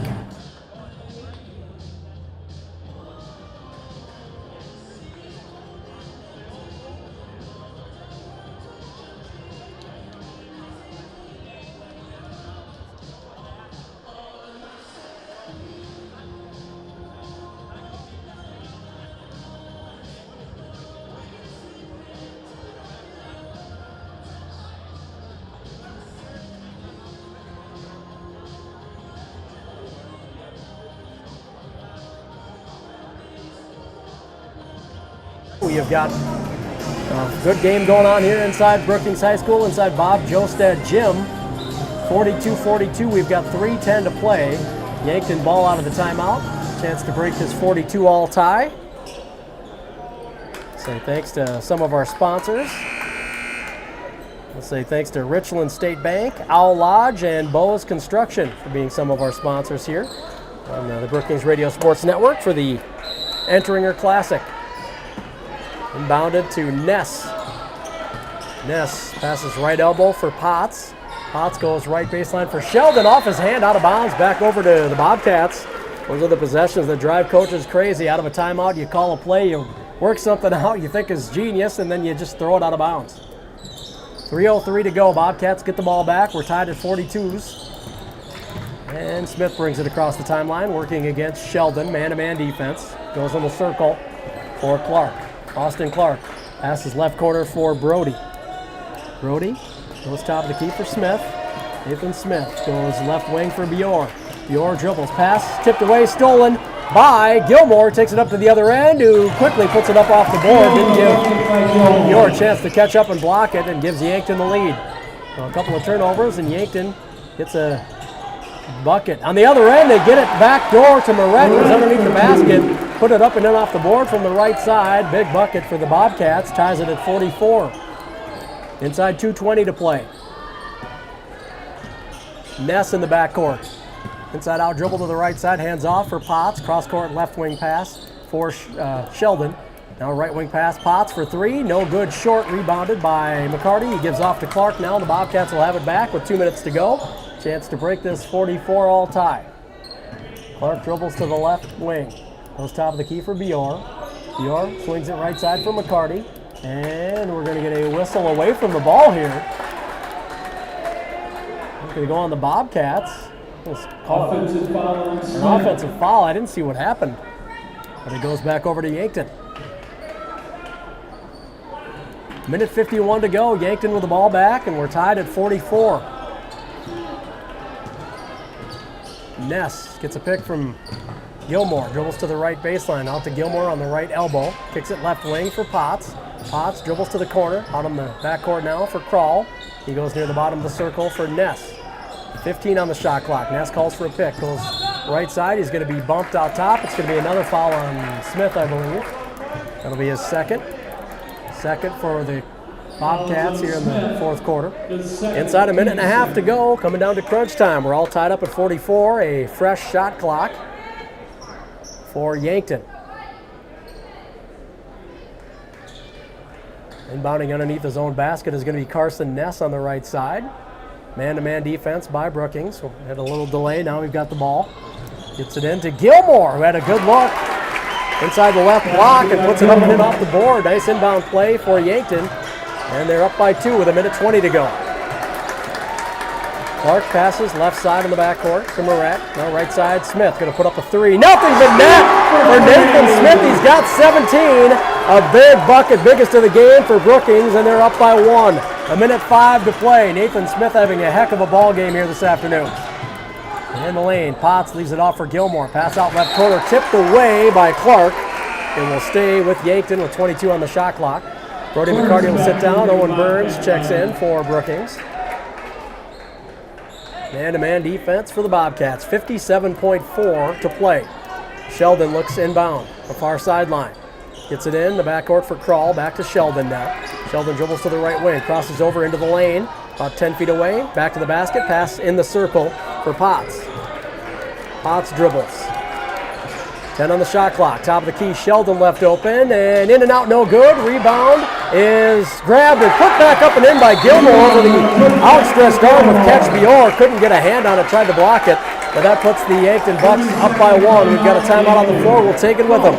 We have got a good game going on here inside Brookings High School, inside Bob Jostad Gym. 42-42, we've got 3:10 to play. Yankton ball out of the timeout. Chance to break this 42-all tie. Say thanks to some of our sponsors. Let's say thanks to Richland State Bank, Owl Lodge, and Bose Construction for being some of our sponsors here on the Brookings Radio Sports Network for the Enteringer Classic. Inbounded to Ness. Ness passes right elbow for Potts. Potts goes right baseline for Sheldon, off his hand, out of bounds, back over to the Bobcats. Those are the possessions that drive coaches crazy. Out of a timeout, you call a play, you work something out you think is genius, and then you just throw it out of bounds. 3:03 to go. Bobcats get the ball back. We're tied at 42s. And Smith brings it across the timeline, working against Sheldon. Man-to-man defense. Goes in the circle for Clark. Austin Clark passes left corner for Brody. Brody goes top of the key for Smith. Nathan Smith goes left wing for Bior. Bior dribbles, pass, tipped away, stolen by Gilmore. Takes it up to the other end, who quickly puts it up off the board. Didn't give Bior a chance to catch up and block it, and gives Yankton the lead. So a couple of turnovers, and Yankton gets a bucket. On the other end, they get it back door to Moret, who's underneath the basket. Put it up and in off the board from the right side. Big bucket for the Bobcats. Ties it at 44. Inside 2:20 to play. Ness in the backcourt. Inside out dribble to the right side. Hands off for Potts. Cross court left wing pass for Sheldon. Now right wing pass. Potts for 3. No good. Short. Rebounded by McCarty. He gives off to Clark now. The Bobcats will have it back with 2 minutes to go. Chance to break this 44-all tie. Clark dribbles to the left wing. Goes top of the key for Bior. Bior swings it right side for McCarty. And we're going to get a whistle away from the ball here. We're going to go on the Bobcats. Offensive foul. An offensive foul. I didn't see what happened. But it goes back over to Yankton. Minute 51 to go. Yankton with the ball back, and we're tied at 44. Ness gets a pick from Gilmore. Dribbles to the right baseline. Out to Gilmore on the right elbow. Kicks it left wing for Potts. Potts dribbles to the corner, out on the backcourt now for Kroll. He goes near the bottom of the circle for Ness. 15 on the shot clock. Ness calls for a pick, goes right side. He's going to be bumped out top. It's going to be another foul on Smith, I believe. That'll be his second. Second for the Bobcats here in the fourth quarter. Inside a minute and a half to go, coming down to crunch time. We're all tied up at 44, a fresh shot clock for Yankton. Inbounding underneath his own basket is going to be Carson Ness on the right side. Man-to-man defense by Brookings. We had a little delay, now we've got the ball. Gets it in to Gilmore, who had a good look inside the left block and puts it up and in off the board. Nice inbound play for Yankton. And they're up by 2 with a minute 20 to go. Clark passes left side on the backcourt to Moret. Now right side, Smith going to put up a 3. Nothing but net for Nathan Smith. He's got 17. A big bucket, biggest of the game for Brookings, and they're up by 1. A minute 5 to play. Nathan Smith having a heck of a ball game here this afternoon. In the lane, Potts leaves it off for Gilmore. Pass out left corner, tipped away by Clark. It will stay with Yankton with 22 on the shot clock. Brody McCarty will sit down. Owen Burns checks in for Brookings. Man-to-man defense for the Bobcats. 57.4 to play. Sheldon looks inbound, the far sideline. Gets it in the backcourt for Kroll. Back to Sheldon now. Sheldon dribbles to the right wing, crosses over into the lane, about 10 feet away. Back to the basket, pass in the circle for Potts. Potts dribbles. 10 on the shot clock. Top of the key, Sheldon left open, and in and out, no good. Rebound is grabbed and put back up and in by Gilmore over the outstretched arm of Catch Bior. Couldn't get a hand on it, tried to block it, but that puts the Yankton Bucks up by 1. We've got a timeout on the floor. We'll take it with them.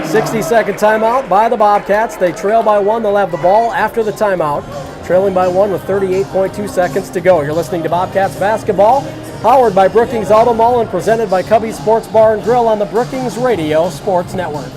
60-second timeout by the Bobcats. They trail by 1. They'll have the ball after the timeout. Trailing by 1 with 38.2 seconds to go. You're listening to Bobcats basketball, powered by Brookings Auto Mall and presented by Cubby's Sports Bar and Grill on the Brookings Radio Sports Network.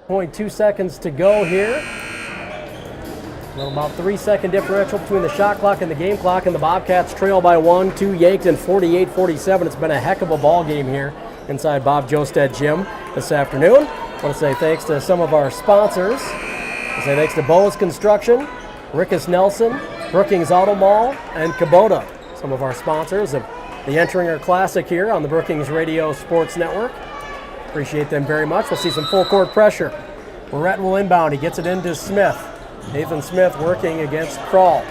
.2 seconds to go here. About 3-second differential between the shot clock and the game clock, and the Bobcats trail by 1 to Yankton 48-47. It's been a heck of a ball game here inside Bob Josted Gym this afternoon. I want to say thanks to some of our sponsors. I say thanks to Boas Construction, Rickus Nelson, Brookings Auto Mall, and Kubota. Some of our sponsors of the Entringer Classic here on the Brookings Radio Sports Network. Appreciate them very much. We'll see some full court pressure. Moret will inbound. He gets it into Smith. Nathan Smith working against Kroll.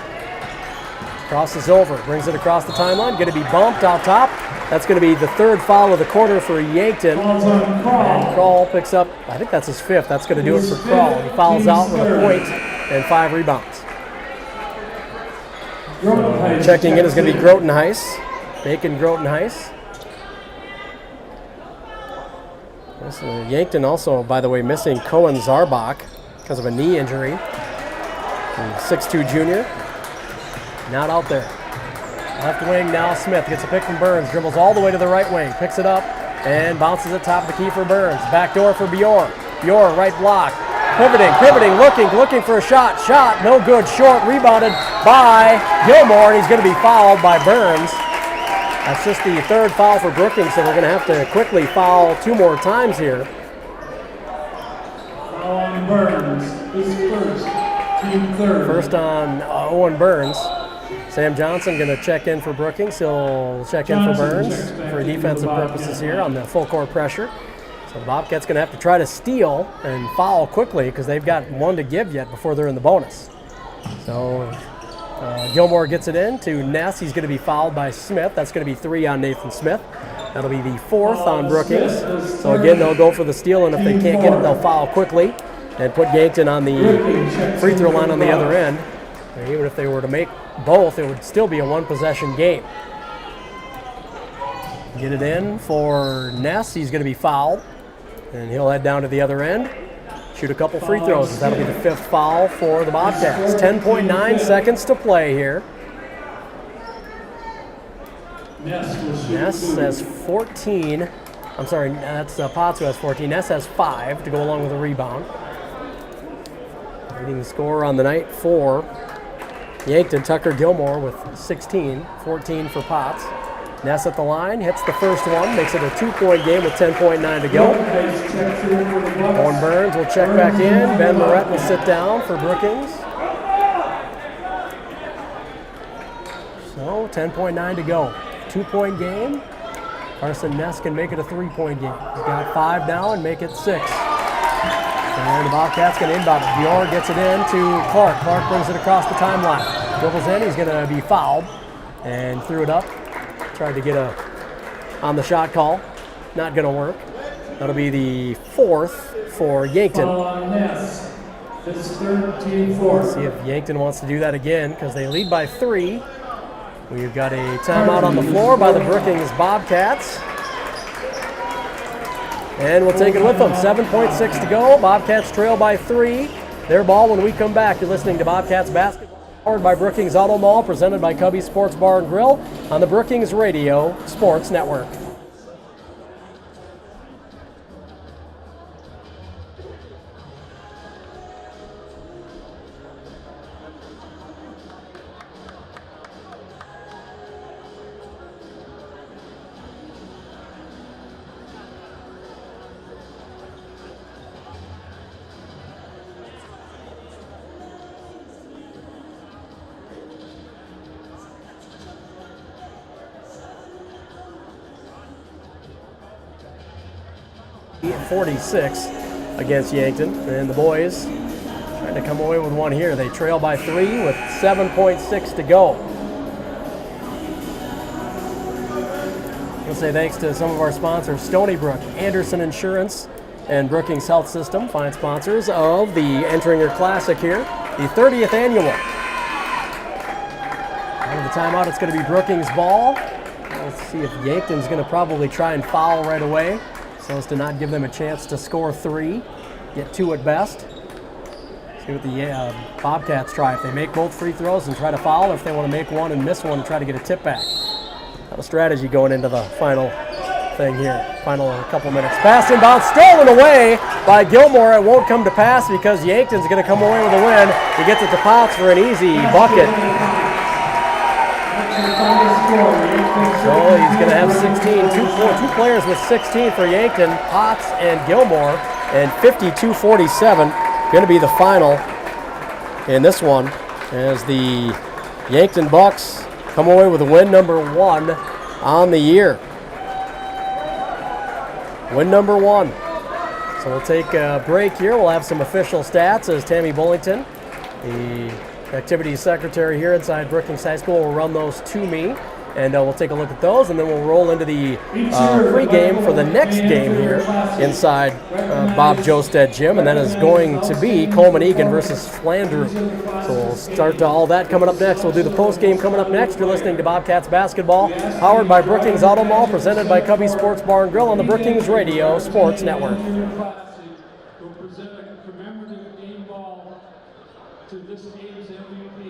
Crosses over, brings it across the timeline. Going to be bumped out top. That's going to be the 3rd foul of the quarter for Yankton. And Kroll picks up, I think that's his 5th. That's going to do it for Kroll. He fouls out with a point and 5 rebounds. Checking in is going to be Grotenhuis. Bacon Grotenhuis. Yankton also, by the way, missing Cohen Zarbach because of a knee injury. 6'2 junior. Not out there. Left wing now, Smith gets a pick from Burns, dribbles all the way to the right wing, picks it up, and bounces it top of the key for Burns. Back door for Bior. Bior, right block. Pivoting, looking for a shot. Shot, no good, short, rebounded by Gilmore, and he's going to be fouled by Burns. That's just the 3rd foul for Brookings, so they're going to have to quickly foul 2 more times here. On Burns is first, team 3rd. First on Owen Burns. Sam Johnson going to check in for Brookings. He'll check in for Burns for defensive purposes here on the full court pressure. So the Bobcats going to have to try to steal and foul quickly because they've got 1 to give yet before they're in the bonus. So Gilmore gets it in to Ness. He's going to be fouled by Smith. That's going to be 3 on Nathan Smith. That'll be the 4th on Brookings. So again, they'll go for the steal, and if they can't get it, they'll foul quickly and put Yankton on the free throw line on the other end. And even if they were to make both, it would still be a 1-possession game. Get it in for Ness. He's going to be fouled, and he'll head down to the other end. Shoot a couple free throws. That'll be the 5th foul for the Bobcats. 10.9 seconds to play here. Ness has 14. I'm sorry, that's Potts who has 14. Ness has 5 to go along with a rebound. Leading scorer on the night for Yankton, Tucker Gilmore with 16. 14 for Potts. Ness at the line, hits the first one, makes it a 2-point game with 10.9 to go. Owen Burns will check back in. Ben Moret will sit down for Brookings. So 10.9 to go. 2-point game. Carson Ness can make it a 3-point game. He's got 5 now and make it 6. And the Bobcats going to inbound it. Bjorn gets it in to Clark. Clark brings it across the timeline. Dribbles in, he's going to be fouled and threw it up. Tried to get on the shot call. Not going to work. That'll be the 4th for Yankton. It's 13-4. See if Yankton wants to do that again because they lead by 3. We've got a timeout on the floor by the Brookings Bobcats. And we'll take it with them. 7.6 to go. Bobcats trail by 3. Their ball when we come back. You're listening to Bobcats basketball. Powered by Brookings Auto Mall, presented by Cubby Sports Bar and Grill on the Brookings Radio Sports Network. At 46 against Yankton, and the boys trying to come away with one here. They trail by 3 with 7.6 to go. We'll say thanks to some of our sponsors, Stony Brook, Anderson Insurance, and Brookings Health System, fine sponsors of the Entringer Classic here, the 30th annual. Out of the timeout, it's going to be Brookings ball. Let's see if Yankton's going to probably try and foul right away, so as to not give them a chance to score 3, get 2 at best. See what the Bobcats try. If they make both free throws and try to foul, or if they want to make one and miss one and try to get a tip back. Got a strategy going into the final thing here. Final couple minutes. Pass inbound, stolen away by Gilmore. It won't come to pass because Yankton's going to come away with a win. He gets it to Potts for an easy bucket. So he's going to have 16, two players with 16 for Yankton, Potts and Gilmore, and 52-47 going to be the final in this one as the Yankton Bucks come away with win number 1 on the year. Win number 1. So we'll take a break here. We'll have some official stats as Tammy Bullington, the activities secretary here inside Brookings High School, will run those to me. And we'll take a look at those, and then we'll roll into the pregame for the next game here inside Bob Josted Gym, and that is going to be Coleman Egan versus Flandreau. So we'll start all that coming up next. We'll do the postgame coming up next. You're listening to Bobcats basketball, powered by Brookings Auto Mall, presented by Cubby Sports Bar and Grill on the Brookings Radio Sports Network.